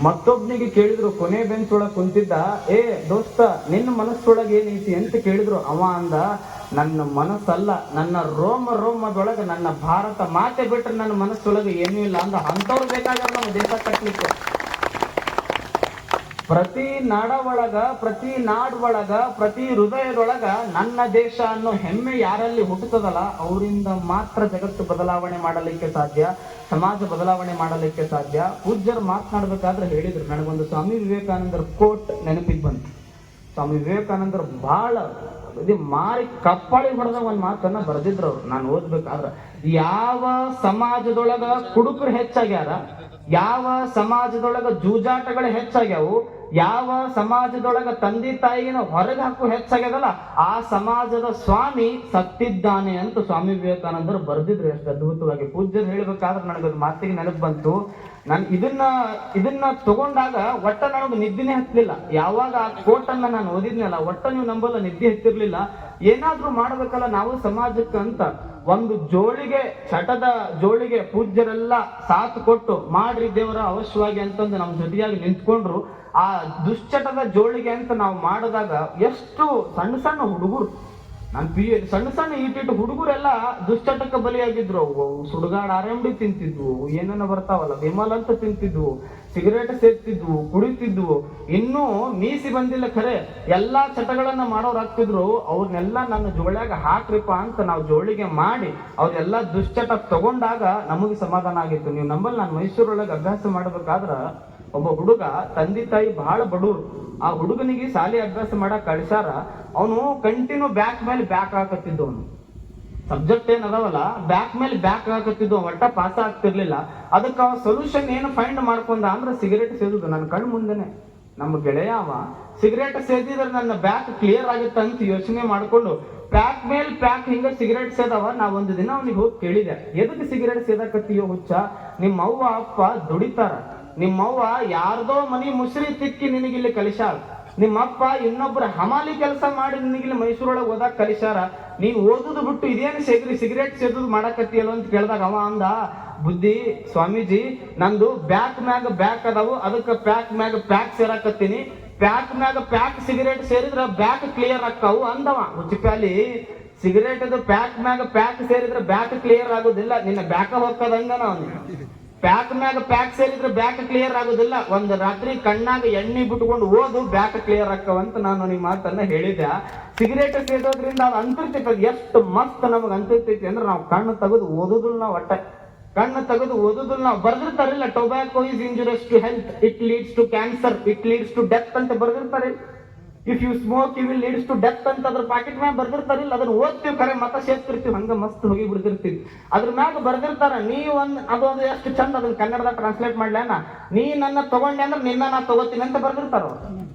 ಮತ್ತೊಬ್ನಿಗೆ ಕೇಳಿದ್ರು, ಕೊನೆ ಬೆಂಚ್ ಒಳಗೆ ಕುಂತಿದ್ದ, ಏ ದೋಸ್ತ ನಿನ್ನ ಮನಸ್ಸೊಳಗೆ ಏನೈತಿ ಅಂತ ಕೇಳಿದ್ರು. ಅವ ಅಂದ, ನನ್ನ ಮನಸ್ಸಲ್ಲ, ನನ್ನ ರೋಮದೊಳಗೆ ನನ್ನ ಭಾರತ ಮಾತೆ ಬಿಟ್ರೆ ನನ್ನ ಮನಸ್ಸೊಳಗೆ ಏನೂ ಇಲ್ಲ ಅಂದ. ಅಂಥವ್ರು ಬೇಕಾಗ ನಮ್ಮ ದೇಶ ಕಟ್ಟಲಿಕ್ಕೆ. ಪ್ರತಿ ನಾಡ ಒಳಗ, ಪ್ರತಿ ನಾಡ್ ಒಳಗ, ಪ್ರತಿ ಹೃದಯದೊಳಗ ನನ್ನ ದೇಶ ಅನ್ನೋ ಹೆಮ್ಮೆ ಯಾರಲ್ಲಿ ಹುಟ್ಟುತ್ತದಲ್ಲ ಅವರಿಂದ ಮಾತ್ರ ಜಗತ್ತು ಬದಲಾವಣೆ ಮಾಡಲಿಕ್ಕೆ ಸಾಧ್ಯ, ಸಮಾಜ ಬದಲಾವಣೆ ಮಾಡಲಿಕ್ಕೆ ಸಾಧ್ಯ. ಪೂಜ್ಯರು ಮಾತನಾಡ್ಬೇಕಾದ್ರೆ ಹೇಳಿದ್ರು, ನನಗೊಂದು ಸ್ವಾಮಿ ವಿವೇಕಾನಂದರ ಕೋಟ್ ನೆನಪಿಗೆ ಬಂತು. ಸ್ವಾಮಿ ವಿವೇಕಾನಂದರು ಬಹಳ ಮಾರಿ ಕಪ್ಪಾಳಿ ಹೊಡೆದ ಒಂದ್ ಮಾತನ್ನ ಬರೆದಿದ್ರು ಅವ್ರು. ನಾನು ಓದ್ಬೇಕಾದ್ರ, ಯಾವ ಸಮಾಜದೊಳಗ ಕುಡುಕರು ಹೆಚ್ಚಾಗ್ಯಾರ, ಯಾವ ಸಮಾಜದೊಳಗ ಜೂಜಾಟಗಳು ಹೆಚ್ಚಾಗ್ಯಾವು, ಯಾವ ಸಮಾಜದೊಳಗ ತಂದೆ ತಾಯಿನ ಹೊರಗೆ ಹಾಕು ಹೆಚ್ಚಾಗ್ಯದಲ್ಲ, ಆ ಸಮಾಜದ ಸ್ವಾಮಿ ಸತ್ತಿದ್ದಾನೆ ಅಂತ ಸ್ವಾಮಿ ವಿವೇಕಾನಂದರು ಬರೆದಿದ್ರು. ಎಷ್ಟು ಅದ್ಭುತವಾಗಿ. ಪೂಜ್ಯರು ಹೇಳ್ಬೇಕಾದ್ರೆ ನನಗೊಂದು ಮಾತಿಗೆ ನೆನಪು ಬಂತು. ನಾನು ಇದನ್ನ ತಗೊಂಡಾಗ ಒಟ್ಟ ನನಗೆ ನಿದ್ದೆನೇ ಹತ್ತಲಿಲ್ಲ. ಯಾವಾಗ ಆ ಕೋಟನ್ನ ನಾನು ಓದಿದ್ನಲ್ಲ, ಒಟ್ಟ ನೀವು ನಂಬಲ್ಲ, ನಿದ್ದೆ ಹತ್ತಿರ್ಲಿಲ್ಲ. ಏನಾದ್ರೂ ಮಾಡ್ಬೇಕಲ್ಲ ನಾವು ಸಮಾಜಕ್ಕೆ ಅಂತ ಒಂದು ಚಟದ ಜೋಳಿಗೆ ಪೂಜ್ಯರೆಲ್ಲ ಸಾಥ್ ಕೊಟ್ಟು ಮಾಡ್ರಿ ದೇವರ ಅವಶ್ಯವಾಗಿ ಅಂತಂದು ನಮ್ಮ ಜೊತೆಯಾಗಿ ನಿಂತ್ಕೊಂಡ್ರು. ಆ ದುಶ್ಚಟದ ಜೋಳಿಗೆ ಅಂತ ನಾವು ಮಾಡಿದಾಗ ಎಷ್ಟು ಸಣ್ಣ ಸಣ್ಣ ಹುಡುಗರು, ಸಣ್ಣ ಸಣ್ಣ ಇಟ್ಟಿಟ್ಟು ಹುಡುಗರೆಲ್ಲ ದುಶ್ಚಟಕ್ಕೆ ಬಲಿಯಾಗಿದ್ರು. ಸುಡುಗಾಡ RMD ತಿಂತಿದ್ವು, ಏನೇನೋ ಬರ್ತಾವಲ್ಲ ವಿಮಲ್ ಅಂತ ತಿಂತಿದ್ವು, ಸಿಗರೇಟ್ ಸೇರ್ತಿದ್ವು, ಕುಡಿತಿದ್ವು. ಇನ್ನೂ ಮೀಸಿ ಬಂದಿಲ್ಲ ಖರೆ ಎಲ್ಲಾ ಚಟಗಳನ್ನ ಮಾಡೋರಾಗ್ತಿದ್ರು. ಅವ್ರನ್ನೆಲ್ಲ ನನ್ನ ಜೋಳ್ಯಾಗ ಹಾಕ್ರಿಪ್ಪ ಅಂತ ನಾವು ಜೋಳಿಗೆ ಮಾಡಿ ಅವ್ರೆಲ್ಲಾ ದುಶ್ಚಟ ತಗೊಂಡಾಗ ನಮಗೆ ಸಮಾಧಾನ ಆಗಿತ್ತು. ನೀವು ನಮ್ಮಲ್ಲಿ ನಾನು ಮೈಸೂರೊಳಗೆ ಅಭ್ಯಾಸ ಮಾಡ್ಬೇಕಾದ್ರ ಒಬ್ಬ ಹುಡುಗ, ತಂದೆ ತಾಯಿ ಬಹಳ ಬಡವರು. ಆ ಹುಡುಗನಿಗೆ ಶಾಲೆ ಅಭ್ಯಾಸ ಮಾಡಕ್ ಕಳಿಸಾರ. ಅವನು ಕಂಟಿನ್ಯೂ ಬ್ಯಾಕ್ ಮೇಲೆ ಬ್ಯಾಕ್ ಹಾಕತ್ತಿದ್ದು. ಅವನು ಸಬ್ಜೆಕ್ಟ್ ಏನದಾವಲ್ಲ ಬ್ಯಾಕ್ ಮೇಲೆ ಬ್ಯಾಕ್ ಹಾಕತ್ತಿದ್ದು, ಒಟ್ಟ ಪಾಸ್ ಆಗ್ತಿರ್ಲಿಲ್ಲ. ಅದಕ್ಕೆ ಅವ ಸೊಲ್ಯೂಷನ್ ಏನು ಫೈಂಡ್ ಮಾಡ್ಕೊಂಡ ಅಂದ್ರೆ ಸಿಗರೇಟ್ ಸೇದುದು. ನನ್ನ ಕಣ್ಣು ಮುಂದೆನೆ ನಮ್ಮ ಗೆಳೆಯ ಅವ ಸಿಗರೇಟ್ ಸೇದಿದ್ರೆ ನನ್ನ ಬ್ಯಾಕ್ ಕ್ಲಿಯರ್ ಆಗುತ್ತೆ ಅಂತ ಯೋಚನೆ ಮಾಡ್ಕೊಂಡು ಪ್ಯಾಕ್ ಮೇಲೆ ಪ್ಯಾಕ್ ಹಿಂಗ ಸಿಗರೇಟ್ ಸೇದವ. ನಾ ಒಂದು ದಿನ ಅವನಿಗೆ ಹೋಗಿ ಕೇಳಿದೆ, ಎದಕ್ಕೆ ಸಿಗರೇಟ್ ಸೇದಕತ್ತೀಯೋ ಹುಚ್ಚ? ನಿಮ್ಮ ಅವ್ವ ಅಪ್ಪ ದುಡಿತಾರ, ನಿಮ್ಮವ್ವ ಯಾರ್ದೋ ಮನಿ ಮುಸ್ರಿ ತಿಕ್ಕಿ ನಿನಗಿಲ್ಲಿ ಕಲಿಸಾರ, ನಿಮ್ಮಪ್ಪ ಇನ್ನೊಬ್ರ ಹಮಾಲಿ ಕೆಲಸ ಮಾಡಿ ನಿನಗಿಲ್ಲಿ ಮೈಸೂರೊಳಗೆ ಓದಾಕ್ ಕಲಿಸಾರ. ನೀವ್ ಓದುದು ಬಿಟ್ಟು ಇದೇನು ಸಿಗರೇಟ್ ಸೇದುದು ಮಾಡಕತ್ತಿಯಲ್ಲ ಅಂತ ಕೇಳಿದಾಗ ಅವ ಅಂದ, ಬುದ್ಧಿ ಸ್ವಾಮೀಜಿ, ನಂದು ಬ್ಯಾಕ್ ಮ್ಯಾಗ ಬ್ಯಾಕ್ ಅದಾವು, ಅದಕ್ಕೆ ಪ್ಯಾಕ್ ಮ್ಯಾಗ ಪ್ಯಾಕ್ ಸೇರಾಕತ್ತೀನಿ. ಪ್ಯಾಕ್ ಮ್ಯಾಗ ಪ್ಯಾಕ್ ಸಿಗರೇಟ್ ಸೇರಿದ್ರ ಬ್ಯಾಕ್ ಕ್ಲಿಯರ್ ಆಕ್ಕಾವು ಅಂದವ. ಹುಚ್ಚಿಪ್ಯಾಲಿ, ಸಿಗರೇಟ್ ಪ್ಯಾಕ್ ಮ್ಯಾಗ ಪ್ಯಾಕ್ ಸೇರಿದ್ರೆ ಬ್ಯಾಕ್ ಕ್ಲಿಯರ್ ಆಗುದಿಲ್ಲ, ನಿನ್ನ ಬ್ಯಾಕ ಹೋಗ್ತದಂಗ ನಾವು. ಪ್ಯಾಕ್ ಮ್ಯಾಗ ಪ್ಯಾಕ್ ಸೇರಿದ್ರೆ ಬ್ಯಾಕ್ ಕ್ಲಿಯರ್ ಆಗುದಿಲ್ಲ. ಒಂದು ರಾತ್ರಿ ಕಣ್ಣಾಗ ಎಣ್ಣೆ ಬಿಟ್ಕೊಂಡು ಓದು, ಬ್ಯಾಕ್ ಕ್ಲಿಯರ್ ಆಕ್ಕವಂತ ನಾನು ನಿಮ್ಮ ಮಾತನ್ನ ಹೇಳಿದ್ದೆ. ಸಿಗರೇಟ್ ಸೇದೋದ್ರಿಂದ ಅದು ಅಂತಿರ್ತೈತಿ. ಎಷ್ಟು ಮಸ್ತ್ ನಮಗ್ ಅಂತಿರ್ತೈತಿ ಅಂದ್ರೆ ನಾವು ಕಣ್ಣು ತೆಗೆದು ಓದುದಿಲ್ಲ, ನಾವು ಒಟ್ಟ ಕಣ್ಣು ತೆಗೆದು ಓದುದಿಲ್ಲ. ನಾವು ಬರ್ದಿರ್ತಾರಿಲ್ಲ, tobacco is injurious to health, it leads to cancer, it leads to death ಅಂತ ಬರ್ದಿರ್ತಾರೆ. If you smoke you will leads to death ಅಂತ ಅದ್ರ ಪ್ಯಾಕೆಟ್ ಮ್ಯಾಗ ಬರ್ದಿರ್ತಾರಿಲ್ಲ. ಅದನ್ನ ಓದ್ತೀವಿ ಖರೆ, ಮತ ಸೇರ್ತಿರ್ತೀವಿ, ಹಂಗ ಮಸ್ತ್ ಹೋಗಿ ಬಿಡ್ತಿರ್ತೀವಿ. ಅದ್ರ ಮ್ಯಾಗ ಬರ್ದಿರ್ತಾರ, ಅದು ಎಷ್ಟು ಚಂದ ಅದನ್ನ ಕನ್ನಡದಾಗ ಟ್ರಾನ್ಸ್ಲೇಟ್ ಮಾಡ್ಲೇನ, ನೀ ನನ್ನ ತಗೊಂಡೆ ಅಂದ್ರೆ ನಿನ್ನ ನಾ ತಗೋತೀನಿ ಅಂತ ಬರ್ದಿರ್ತಾರ.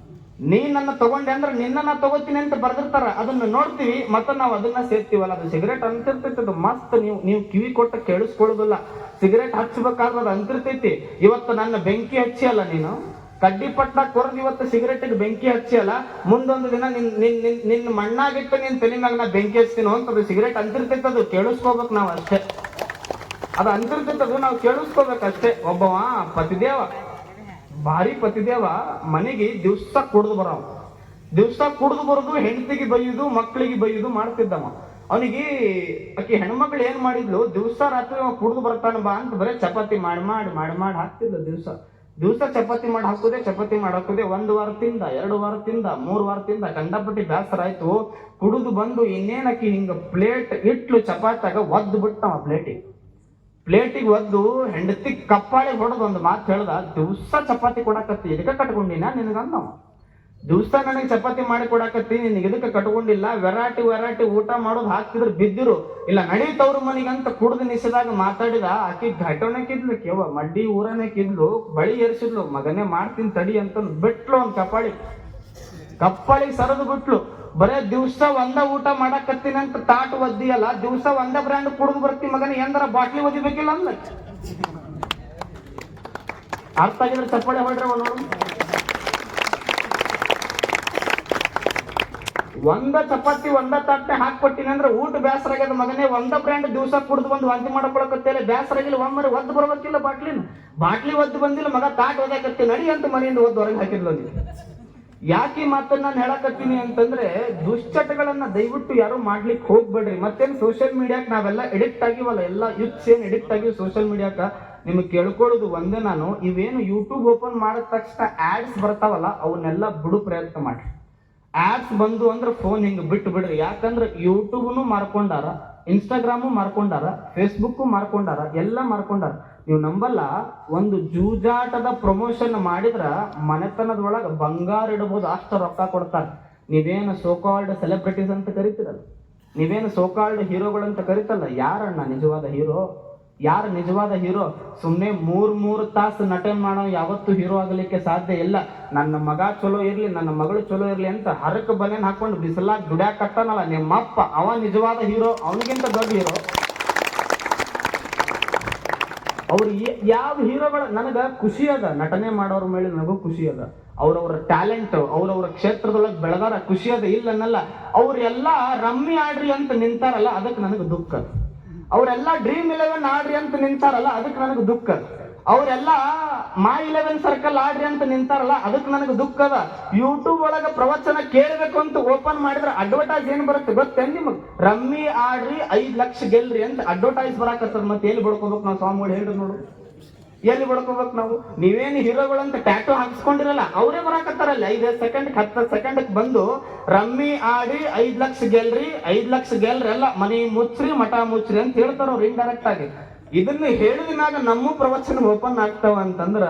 ನೀ ನನ್ನ ತಗೊಂಡೆ ಅಂದ್ರೆ ನಿನ್ನ ನಾ ತಗೋತೀನಿ ಅಂತ ಬರ್ದಿರ್ತಾರ. ಅದನ್ನ ನೋಡ್ತೀವಿ, ಮತ್ತೆ ನಾವು ಅದನ್ನ ಸೇರ್ತೀವಲ್ಲ. ಅದು ಸಿಗರೇಟ್ ಅಂತಿರ್ತೈತಿ, ಅದು ಮಸ್ತ್. ನೀವು ಕಿವಿ ಕೊಟ್ಟ ಕೇಳಿಸ್ಕೊಳ್ಳೋದಿಲ್ಲ. ಸಿಗರೇಟ್ ಹಚ್ಚಬೇಕಾದ್ರೆ ಅದು ಅಂತಿರ್ತೈತಿ. ಇವತ್ತು ನನ್ನ ಬೆಂಕಿ ಹಚ್ಚಿ ಅಲ್ಲ, ನೀನು ಕಡ್ಡಿ ಪಟ್ಟ ಕೊರದು ಇವತ್ತು ಸಿಗರೇಟಿಗೆ ಬೆಂಕಿ ಹಚ್ಚಿ ಅಲ್ಲ, ಮುಂದೊಂದು ದಿನ ನಿನ್ನ ಮಣ್ಣಾಗಿಟ್ಟು ನಿನ್ ತಲೆ ಮ್ಯಾಗ ನಾ ಬೆಂಕಿ ಹಚ್ತೀನಿ ಅಂತ ಅದು ಸಿಗರೇಟ್ ಅಂತಿರ್ತೈತಿ. ಅದು ಕೇಳಿಸ್ಕೋಬೇಕು ನಾವು ಅಷ್ಟೇ. ಅದು ಅಂತಿರ್ತೈತದು ನಾವು ಕೇಳಿಸ್ಕೋಬೇಕಷ್ಟೇ. ಒಬ್ಬವ ಪತಿದೇವ, ಭಾರಿ ಪತಿದೇವ, ಮನೆಗೆ ದಿವ್ಸ ಕುಡ್ದು ಬರೋದು, ಹೆಂಡತಿಗೆ ಬೈಯುದು, ಮಕ್ಕಳಿಗೆ ಬೈಯುದು ಮಾಡ್ತಿದ್ದವ. ಅವನಿಗೆ ಆಕಿ ಹೆಣ್ಮಕ್ಳು ಏನ್ ಮಾಡಿದ್ಲು, ದಿವ್ಸ ರಾತ್ರಿ ಅವ ಕುಡ್ದು ಬರ್ತಾನ ಬಾ ಅಂತ ಬರೀ ಚಪಾತಿ ಮಾಡಿ ಹಾಕ್ತಿದ್ಲು. ದಿವಸ ಚಪಾತಿ ಮಾಡಿ ಹಾಕುದೆ. 1 ವಾರ ತಿಂದ, 2 ವಾರ ತಿಂದ, 3 ವಾರ ತಿಂದ, ಕಂಡಪಟ್ಟಿ ಬೇಸರ ಆಯ್ತು. ಕುಡಿದು ಬಂದು ಇನ್ನೇನಕ್ಕಿ ಹಿಂಗ ಪ್ಲೇಟ್ ಇಟ್ಲು, ಚಪಾತಿಯಾಗ ಒದ್ದು ಬಿಟ್ಟವ. ಪ್ಲೇಟಿಗೆ ಒದ್ದು ಹೆಂಡತಿ ಕಪ್ಪಾಳಿ ಹೊಡೆದು ಒಂದು ಮಾತು ಹೇಳ್ದ, ದಿವ್ಸ ಚಪಾತಿ ಕೊಡಾಕತ್ತಿ, ಇದಕ್ಕೆ ಕಟ್ಕೊಂಡಿನ ನಿನಗಂದವ. ದಿವ್ಸ ನನಗೆ ಚಪಾತಿ ಮಾಡಿ ಕೊಡಾಕತ್ತಿ, ನಿನಗೆ ಇದಕ್ಕೆ ಕಟ್ಕೊಂಡಿಲ್ಲ. ವೆರೈಟಿ ಊಟ ಮಾಡೋದು ಹಾಕ್ತಿದ್ರು ಬಿದ್ದಿರು, ಇಲ್ಲ ನಡೀತವ್ರ ಮನಿಗಂತ ಕುಡ್ದು ನಿಸಿದಾಗ ಮಾತಾಡಿದ. ಆಕಿ ಘಟನೆಕಿದ್ಲು, ಕೇವ ಮಡ್ಡಿ ಊರನೇಕಿದ್ಲು, ಬಳಿ ಏರ್ಸಿದ್ಲು. ಮಗನೇ ಮಾಡ್ತೀನಿ ತಡಿ ಅಂತ ಬಿಟ್ಲು. ಒಂದ್ ಕಪ್ಪಾಳಿ ಸರದು ಬಿಟ್ಲು. ಬರೇ ದಿವ್ಸ ಒಂದ ಊಟ ಮಾಡಾಕತ್ತೀನಿ ಅಂತ ತಾಟ್ ಒದ್ದಿಯಲ್ಲ, ದಿವ್ಸ ಒಂದ ಬ್ರ್ಯಾಂಡ್ ಕುಡ್ದು ಬರ್ತಿ ಮಗನ, ಎಂದರ ಬಾಟ್ಲಿ ಒದಿಬೇಕಿಲ್ಲ ಅಂದ. ಅರ್ಥ ಆಗಿದ್ರೆ ಚಪ್ಪಾಳೆ ಹೊಡ್ರಿ ಅವನು. ಒಂದ ಚಪಾತಿ ಒಂದ ತಟ್ಟೆ ಹಾಕ್ಕೊಟ್ಟಿನಿ ಅಂದ್ರೆ ಊಟ ಬ್ಯಾಸರ ಆಗ್ಯದ ಮಗನೇ, ಒಂದ ಬ್ರ್ಯಾಂಡ್ ದಿವಸ ಕುಡ್ದು ಬಂದು ವಾಂತಿ ಮಾಡ್ಕೊಳಕತ್ತೇಲೆ, ಬ್ಯಾಸರ ಆಗಿಲ್ಲ ಒಮ್ಮೆ ಒದ್ದು ಬರ್ಬೇಕಿಲ್ಲ ಬಾಟ್ಲಿ ಒದ್ದು ಬಂದಿಲ್ಲ ಮಗ, ತಾಟ್ ಓದಾಕತ್ತಿ ನಡಿ ಅಂತ ಮನೆಯಿಂದ ಒದ್ದು ಹೊರಗೆ ಹಾಕಿದ್ಲು. ಯಾಕೆ ಮಾತನ್ನ ನಾನು ಹೇಳಕತ್ತೀನಿ ಅಂತಂದ್ರೆ, ದುಶ್ಚಟಗಳನ್ನ ದಯವಿಟ್ಟು ಯಾರು ಮಾಡ್ಲಿಕ್ಕೆ ಹೋಗ್ಬೇಡ್ರಿ. ಮತ್ತೇನು ಸೋಷಿಯಲ್ ಮೀಡಿಯಾಕ್ ನಾವೆಲ್ಲ ಎಡಿಕ್ಟ್ ಆಗಿವಲ್ಲ, ಎಲ್ಲ ಯೂತ್ಸ್ ಏನ್ ಎಡಿಕ್ಟ್ ಆಗಿವಿ ಸೋಷಿಯಲ್ ಮೀಡಿಯಾಕ, ನಿಮ್ಗೆ ಕೇಳ್ಕೊಳ್ಳೋದು ಒಂದೇ, ನಾನು ಇವೇನು ಯೂಟ್ಯೂಬ್ ಓಪನ್ ಮಾಡಿದ ತಕ್ಷಣ ಆಡ್ಸ್ ಬರ್ತಾವಲ್ಲ ಅವನ್ನೆಲ್ಲ ಬಿಡು ಪ್ರಯತ್ನ ಮಾಡ್ರಿ. ಆಡ್ಸ್ ಬಂದು ಅಂದ್ರೆ ಫೋನ್ ಹಿಂಗ್ ಬಿಟ್ಟು ಬಿಡ್ರಿ. ಯಾಕಂದ್ರೆ ಯೂಟ್ಯೂಬ್ನು ಮಾರ್ಕೊಂಡಾರ, ಇನ್ಸ್ಟಾಗ್ರಾಮು ಮಾರ್ಕೊಂಡಾರ, ಫೇಸ್ಬುಕ್ ಮಾರ್ಕೊಂಡಾರ, ಎಲ್ಲ ಮಾರ್ಕೊಂಡಾರ. ನೀವು ನಂಬಲ್ಲ, ಒಂದು ಜೂಜಾಟದ ಪ್ರಮೋಷನ್ ಮಾಡಿದ್ರ ಮನೆತನದೊಳಗ ಬಂಗಾರ ಇಡಬಹುದು, ಅಷ್ಟು ರೊಕ್ಕ ಕೊಡ್ತಾರೆ. ನೀವೇನು ಸೋಕಾಲ್ಡ್ ಸೆಲೆಬ್ರಿಟೀಸ್ ಅಂತ ಕರಿತೀರಲ್ಲ, ನೀವೇನು ಸೋಕಾಲ್ಡ್ ಹೀರೋಗಳಂತ ಕರಿತಲ್ಲ, ಯಾರಣ್ಣ ನಿಜವಾದ ಹೀರೋ? ಯಾರು ನಿಜವಾದ ಹೀರೋ? ಸುಮ್ಮನೆ ಮೂರು ತಾಸು ನಟನೆ ಮಾಡೋ ಯಾವತ್ತೂ ಹೀರೋ ಆಗಲಿಕ್ಕೆ ಸಾಧ್ಯ ಇಲ್ಲ. ನನ್ನ ಮಗ ಚಲೋ ಇರ್ಲಿ, ನನ್ನ ಮಗಳು ಚಲೋ ಇರ್ಲಿ ಅಂತ ಹರಕ ಬನೇನ್ ಹಾಕೊಂಡು ಬಿಸಿಲಾಗಿ ದುಡ್ಯಾಕತ್ತಾನಲ್ಲ ನಿಮ್ಮಪ್ಪ, ಅವ ನಿಜವಾದ ಹೀರೋ, ಅವನಿಗಿಂತ ದೊಡ್ಡ ಹೀರೋ. ಅವ್ರು ಯಾವ ಹೀರೋಗಳ ನನಗ ಖುಷಿ ಅದ, ನಟನೆ ಮಾಡೋರ ಮೇಲೆ ನನಗೂ ಖುಷಿ ಅದ, ಅವ್ರವ್ರ ಟ್ಯಾಲೆಂಟ್ ಅವ್ರವ್ರ ಕ್ಷೇತ್ರದೊಳಗೆ ಬೆಳೆದಾರ, ಖುಷಿ ಅದ, ಇಲ್ಲ ಅನ್ನಲ್ಲ. ಅವ್ರೆಲ್ಲ ರಮ್ಮಿ ಆಡ್ರಿ ಅಂತ ನಿಂತಾರಲ್ಲ, ಅದಕ್ಕೆ ನನಗೆ ದುಃಖ. ಅವರೆಲ್ಲ ಡ್ರೀಮ್ 11 ಆಡ್ರಿ ಅಂತ ನಿಂತಾರಲ್ಲ, ಅದಕ್ಕೆ ನನಗೆ ದುಃಖ. ಅವರೆಲ್ಲ My11 ಸರ್ಕಲ್ ಆಡ್ರಿ ಅಂತ ನಿಂತಾರಲ್ಲ, ಅದಕ್ಕೆ ನನಗೆ ದುಃಖ ಅದ. ಯೂಟ್ಯೂಬ್ ಒಳಗ ಪ್ರವಚನ ಕೇಳಬೇಕು ಅಂತ ಓಪನ್ ಮಾಡಿದ್ರೆ ಅಡ್ವರ್ಟೈಸ್ ಏನ್ ಬರುತ್ತೆ ಗೊತ್ತೇನ್ ನಿಮಗ್? ರಮ್ಮಿ ಆಡ್ರಿ 5 ಲಕ್ಷ ಗೆಲ್ರಿ ಅಂತ ಅಡ್ವರ್ಟೈಸ್ ಬರಾಕತ್ತದ. ಮತ್ತೆ ಎಲ್ಲಿ ಬಡ್ಕೋಬೇಕು ನಾವು? ಸ್ವಾಮಿಗಳು ಹೇಳ್ರಿ ನೋಡು, ಎಲ್ಲಿ ಬಡ್ಕೋಬೇಕು ನಾವು? ನೀವೇನು ಹೀರೋಗಳಂತ ಟ್ಯಾಟೋ ಹಾಕ್ಸ್ಕೊಂಡಿರಲ್ಲ, ಅವರೇ ಬರಾಕತ್ತಾರಲ್ಲ 5 ಸೆಕೆಂಡ್ 10 ಸೆಕೆಂಡ್ ಬಂದು ರಮ್ಮಿ ಆಡಿ 5 ಲಕ್ಷ ಗೆಲ್ರಿ, 5 ಲಕ್ಷ ಗೆಲ್ರಿ ಎಲ್ಲ ಮನಿ ಮುಚ್ಚ್ರಿ ಮಠ ಮುಚ್ಚ್ರಿ ಅಂತ ಹೇಳ್ತಾರ ಅವ್ರು ಇಂಡೈರೆಕ್ಟ್ ಆಗಿ. ಇದನ್ನ ಹೇಳಿದ ಮ್ಯಾಗ ನಮ್ಮ ಪ್ರವಚನ ಓಪನ್ ಆಗ್ತಾವ ಅಂತಂದ್ರ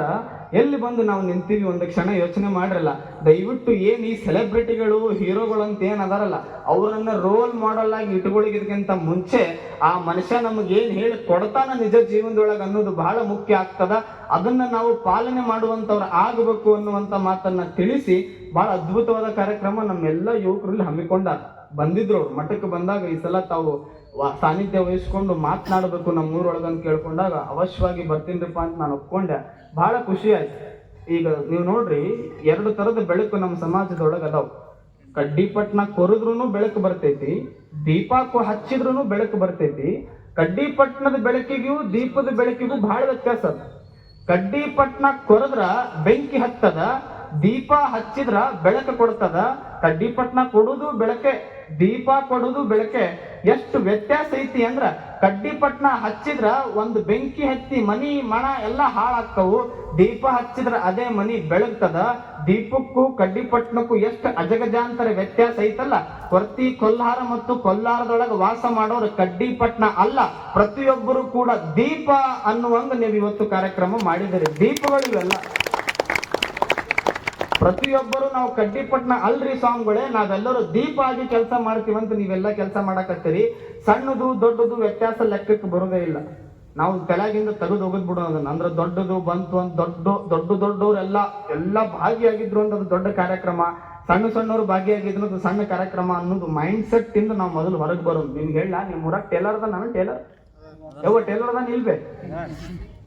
ಎಲ್ಲಿ ಬಂದು ನಾವು ನಿಂತೀವಿ ಒಂದು ಕ್ಷಣ ಯೋಚನೆ ಮಾಡ್ರಲ್ಲ. ದಯವಿಟ್ಟು ಏನ್ ಈ ಸೆಲೆಬ್ರಿಟಿಗಳು ಹೀರೋಗಳು ಅಂತ ಏನ್ ಅದಾರಲ್ಲ, ಅವರನ್ನ ರೋಲ್ ಮಾಡಲ್ ಆಗಿ ಇಟ್ಕೊಳ್ಳೋದಕ್ಕಿಂತ ಮುಂಚೆ ಆ ಮನುಷ್ಯ ನಮಗೆ ಏನ್ ಹೇಳಿ ಕೊಡ್ತಾನ ನಿಜ ಜೀವನದೊಳಗೆ ಅನ್ನೋದು ಬಹಳ ಮುಖ್ಯ ಆಗ್ತದ. ಅದನ್ನ ನಾವು ಪಾಲನೆ ಮಾಡುವಂತವ್ರು ಆಗಬೇಕು ಅನ್ನುವಂತ ಮಾತನ್ನ ತಿಳಿಸಿ ಬಹಳ ಅದ್ಭುತವಾದ ಕಾರ್ಯಕ್ರಮ ನಮ್ಮೆಲ್ಲ ಯುವಕರಲ್ಲಿ ಹಮ್ಮಿಕೊಂಡಾರ. ಬಂದಿದ್ರು ಅವ್ರು ಮಠಕ್ಕೆ ಬಂದಾಗ ಈ ಸಲ ತಾವು ಸಾನ್ನಿಧ್ಯ ವಹಿಸ್ಕೊಂಡು ಮಾತನಾಡಬೇಕು ನಮ್ಮೂರೊಳಗಂತ ಕೇಳ್ಕೊಂಡಾಗ ಅವಶ್ಯವಾಗಿ ಬರ್ತೀನಿರಪ್ಪ ಅಂತ ನಾನು ಒಪ್ಕೊಂಡೆ. ಬಹಳ ಖುಷಿ ಆಯ್ತು. ಈಗ ನೀವು ನೋಡ್ರಿ, 2 ತರದ ಬೆಳಕು ನಮ್ಮ ಸಮಾಜದೊಳಗೆ ಅದಾವ್. ಕಡ್ಡಿಪಟ್ನ ಕೊರದ್ರೂ ಬೆಳಕು ಬರ್ತೈತಿ, ದೀಪ ಹಚ್ಚಿದ್ರು ಬೆಳಕು ಬರ್ತೈತಿ. ಕಡ್ಡಿಪಟ್ನದ ಬೆಳಕಿಗೂ ದೀಪದ ಬೆಳಕಿಗೂ ಬಹಳ ವ್ಯತ್ಯಾಸ ಅದ. ಕಡ್ಡಿಪಟ್ನ ಕೊರದ್ರ ಬೆಂಕಿ ಹತ್ತದ, ದೀಪ ಹಚ್ಚಿದ್ರ ಬೆಳಕು ಕೊಡ್ತದ. ಕಡ್ಡಿಪಟ್ನ ಕೊಡುದು ಬೆಳಕೆ, ದೀಪ ಕೊಡುದು ಬೆಳಕೆ. ಎಷ್ಟು ವ್ಯತ್ಯಾಸ ಐತಿ ಅಂದ್ರ, ಕಡ್ಡಿಪಟ್ನ ಹಚ್ಚಿದ್ರ ಒಂದು ಬೆಂಕಿ ಹತ್ತಿ ಮನಿ ಮಣ ಎಲ್ಲ ಹಾಳಾಗ್ತವು, ದೀಪ ಹಚ್ಚಿದ್ರ ಅದೇ ಮನಿ ಬೆಳಗ್ತದ. ದೀಪಕ್ಕೂ ಕಡ್ಡಿಪಟ್ನಕ್ಕೂ ಎಷ್ಟು ಅಜಗಜಾಂತರ ವ್ಯತ್ಯಾಸ ಐತಲ್ಲ. ಕೊರ್ತಿ ಕೊಲ್ಹಾರ ಮತ್ತು ಕೊಲ್ಲಾರದೊಳಗೆ ವಾಸ ಮಾಡೋರು ಕಡ್ಡಿಪಟ್ನ ಅಲ್ಲ, ಪ್ರತಿಯೊಬ್ಬರು ಕೂಡ ದೀಪ ಅನ್ನುವಂಗ ನೀವು ಇವತ್ತು ಕಾರ್ಯಕ್ರಮ ಮಾಡಿದಿರಿ. ದೀಪಗಳು ಇವೆಲ್ಲ ಪ್ರತಿಯೊಬ್ಬರು ನಾವು ಕಡ್ಡಿಪಟ್ನ ಅಲ್ರಿ ಸ್ವಾಮಿಗಳೇ, ನಾವೆಲ್ಲರೂ ದೀಪ ಆಗಿ ಕೆಲಸ ಮಾಡ್ತೀವಂತ ನೀವೆಲ್ಲ ಕೆಲಸ ಮಾಡಕತ್ತೀರಿ. ಸಣ್ಣದು ದೊಡ್ಡದು ವ್ಯತ್ಯಾಸ ಲೆಕ್ಕಕ್ಕೆ ಬರೋದೇ ಇಲ್ಲ. ನಾವು ತೆಳಗಿಂದ ತೆಗೆದು ಹೋಗದ್ ಬಿಡೋದನ್ನ. ಅಂದ್ರೆ ದೊಡ್ಡದು ಬಂತು ಅಂತ ದೊಡ್ಡವರೆಲ್ಲ ಭಾಗಿಯಾಗಿದ್ರು ಅಂತ ಅದು ದೊಡ್ಡ ಕಾರ್ಯಕ್ರಮ, ಸಣ್ಣವ್ರು ಭಾಗಿಯಾಗಿದ್ರು ಅದು ಸಣ್ಣ ಕಾರ್ಯಕ್ರಮ ಅನ್ನೋದು ಮೈಂಡ್ ಸೆಟ್ ಇಂದ ನಾವು ಮೊದಲು ಹೊರಗೆ ಬರೋದು. ನಿಮ್ಗೆ ಹೇಳ, ನಿಮ್ಮ ಊರಾಗ ಟೇಲರ್ ಅದ, ನಾನು ಟೇಲರ್ ಟೇಲರ್ ಅದಾನ ಇಲ್ವೇ?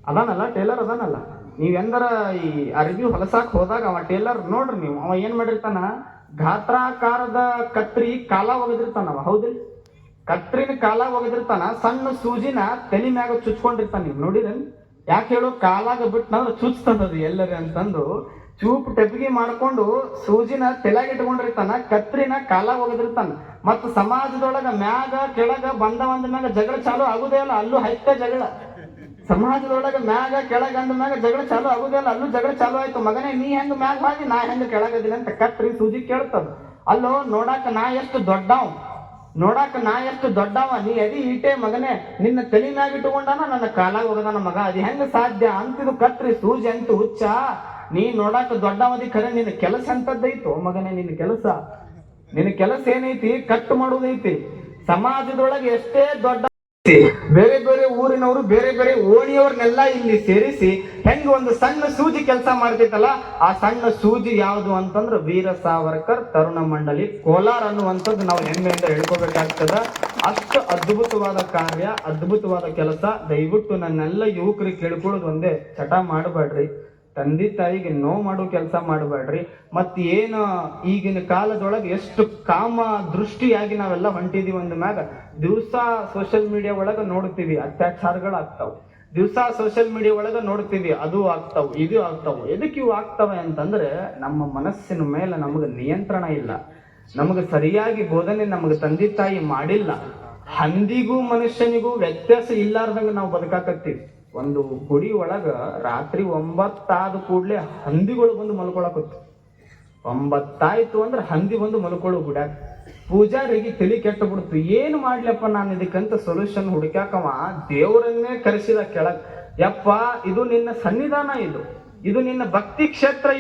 ಅದಾನಲ್ಲ ಟೇಲರ್ ಅದಾನಲ್ಲ. ನೀವೆಂದರ ಈ ಅರಬಿ ಹೊಲಸಾಕ್ ಹೋದಾಗ ಅವ ಟೇಲರ್ ನೋಡ್ರಿ ನೀವು, ಅವ ಏನ್ ಮಾಡಿರ್ತಾನ, ಗಾತ್ರಾಕಾರದ ಕತ್ರಿ ಕಾಲ ಒಗದಿರ್ತಾನವ. ಹೌದಿಲ್ಲ? ಕತ್ರಿನ ಕಾಲ ಒಗದಿರ್ತಾನ, ಸಣ್ಣ ಸೂಜಿನ ತಲೆ ಮ್ಯಾಗ ಚುಚ್ಕೊಂಡಿರ್ತಾನ. ನೀವು ನೋಡಿರೇನ್? ಯಾಕೆ ಹೇಳು? ಕಾಲಾಗ ಬಿಟ್ಟನಂದ್ರೆ ಚುಚ್ತದದು ಎಲ್ಲರಿ ಅಂತಂದು ಚೂಪ್ ಟೆಪ್ಗಿ ಮಾಡ್ಕೊಂಡು ಸೂಜಿನ ತಲೆಯಾಗ ಇಟ್ಕೊಂಡಿರ್ತಾನ, ಕತ್ರಿನ ಕಾಲ ಒಗದಿರ್ತಾನ. ಮತ್ತ ಸಮಾಜದೊಳಗ ಮ್ಯಾಗ ಕೆಳಗ ಬಂದ ಮ್ಯಾಗ ಜಗಳ ಚಾಲು ಆಗುದೇ ಇಲ್ಲ, ಅಲ್ಲೂ ಹೈತೆ ಜಗಳ. ಸಮಾಜದೊಳಗ ಮ್ಯಾಗ ಕೆಳಗ ಅಂದ ಮ್ಯಾಗ ಜಗಳ ಚಾಲು ಆಗುದಿಲ್ಲ, ಅಲ್ಲೂ ಜಗಳ ಚಾಲು ಆಯ್ತು. ಮಗನೇ ನೀ ಹೆಂಗ್ ಮ್ಯಾಗ ಬಾಗಿ, ನಾ ಹೆಂಗ್ ಕೆಳಗದಿಲ್ಲ ಅಂತ ಕತ್ರಿ ಸೂಜಿ ಕೇಳ್ತದ. ಅಲ್ಲೋ ನೋಡಾಕ ನಾ ಎಷ್ಟು ದೊಡ್ಡವ, ನೀ ಅದಿ ಈಟೆ ಮಗನೇ, ನಿನ್ನ ತಲೆ ಮ್ಯಾಗ ಇಟ್ಟುಕೊಂಡಾನ, ನನ್ನ ಕಾಲಾಗ ಹೋಗದಾನ ಮಗ, ಅದು ಹೆಂಗ ಸಾಧ್ಯ ಅಂತಿದು ಕತ್ರಿ ಸೂಜಿ ಅಂತ ಹುಚ್ಚ. ನೀ ನೋಡಾಕ ದೊಡ್ಡವದಿ ಖರೆ, ನಿನ್ನ ಕೆಲಸ ಅಂತದ್ದೈತು ಮಗನೇ. ನಿನ್ನ ಕೆಲಸ ಏನೈತಿ? ಕಟ್ ಮಾಡೋದೈತಿ. ಸಮಾಜದೊಳಗೆ ಎಷ್ಟೇ ದೊಡ್ಡ ಬೇರೆ ಬೇರೆ ಊರಿನವರು ಬೇರೆ ಬೇರೆ ಓಣಿಯವ್ರನ್ನೆಲ್ಲ ಇಲ್ಲಿ ಸೇರಿಸಿ ಹೆಂಗ ಒಂದು ಸಣ್ಣ ಸೂಜಿ ಕೆಲಸ ಮಾಡ್ತೈತಲ್ಲ, ಆ ಸಣ್ಣ ಸೂಜಿ ಯಾವುದು ಅಂತಂದ್ರೆ ವೀರ ಸಾವರ್ಕರ್ ತರುಣ ಮಂಡಳಿ ಕೋಲಾರ ಅನ್ನುವಂಥದ್ದು ನಾವು ಹೆಮ್ಮೆಯಿಂದ ಹೇಳ್ಕೋಬೇಕಾಗ್ತದ. ಅಷ್ಟು ಅದ್ಭುತವಾದ ಕಾರ್ಯ, ಅದ್ಭುತವಾದ ಕೆಲಸ. ದಯವಿಟ್ಟು ನನ್ನೆಲ್ಲ ಯುವಕರಿಗೆ ಕೇಳ್ಕೊಳ್ಳೋದು ಒಂದೇ, ಚಟ ಮಾಡಬೇಡ್ರಿ. ತಂದೆ ತಾಯಿಗೆ ನೋವು ಮಾಡೋ ಕೆಲಸ ಮಾಡಬೇಡ್ರಿ. ಮತ್ ಏನು ಈಗಿನ ಕಾಲದೊಳಗೆ ಎಷ್ಟು ಕಾಮ ದೃಷ್ಟಿಯಾಗಿ ನಾವೆಲ್ಲ ಹೊಂಟಿದೀವಿ ಅಂದ ಮ್ಯಾಗ ದಿವಸ ಸೋಷಿಯಲ್ ಮೀಡಿಯಾ ಒಳಗ ನೋಡ್ತೀವಿ ಅತ್ಯಾಚಾರಗಳು ಆಗ್ತಾವ, ದಿವಸ ಸೋಷಿಯಲ್ ಮೀಡಿಯಾ ಒಳಗ ನೋಡ್ತೀವಿ ಅದು ಆಗ್ತಾವ ಇದು ಆಗ್ತಾವ. ಎದಕ್ಕೆ ಇವು ಆಗ್ತವೆ ಅಂತಂದ್ರೆ ನಮ್ಮ ಮನಸ್ಸಿನ ಮೇಲೆ ನಮಗೆ ನಿಯಂತ್ರಣ ಇಲ್ಲ, ನಮಗೆ ಸರಿಯಾಗಿ ಬೋಧನೆ ನಮಗೆ ತಂದೆ ತಾಯಿ ಮಾಡಿಲ್ಲ. ಹಂದಿಗೂ ಮನುಷ್ಯನಿಗೂ ವ್ಯತ್ಯಾಸ ಇಲ್ಲಾರ್ದಂಗ ನಾವು ಬದುಕಾಕತ್ತೀವಿ. ಒಂದು ಗುಡಿ ಒಳಗ ರಾತ್ರಿ 9 ಆದ ಕೂಡ್ಲೆ ಹಂದಿಗಳು ಬಂದು ಮಲ್ಕೊಳಕತ್ತು. 9 ಆಯ್ತು ಅಂದ್ರೆ ಹಂದಿ ಬಂದು ಮಲ್ಕೊಳ್ಳೋ ಗುಡ್ಯಾಗ. ಪೂಜಾರಿಗೆ ತಲೆ ಕೆಟ್ಟ ಬಿಡ್ತು, ಏನು ಮಾಡ್ಲಪ್ಪ ನಾನು ಇದಕ್ಕಂತ ಸೊಲ್ಯೂಷನ್ ಹುಡುಕ್ಯಾಕವ ದೇವರನ್ನೇ ಕರೆಸಿದ ಕೆಳಗ್. ಯಪ್ಪ ಇದು ನಿನ್ನ ಸನ್ನಿಧಾನ, ಇದು ನಿನ್ನ ಭಕ್ತಿ ಕ್ಷೇತ್ರ,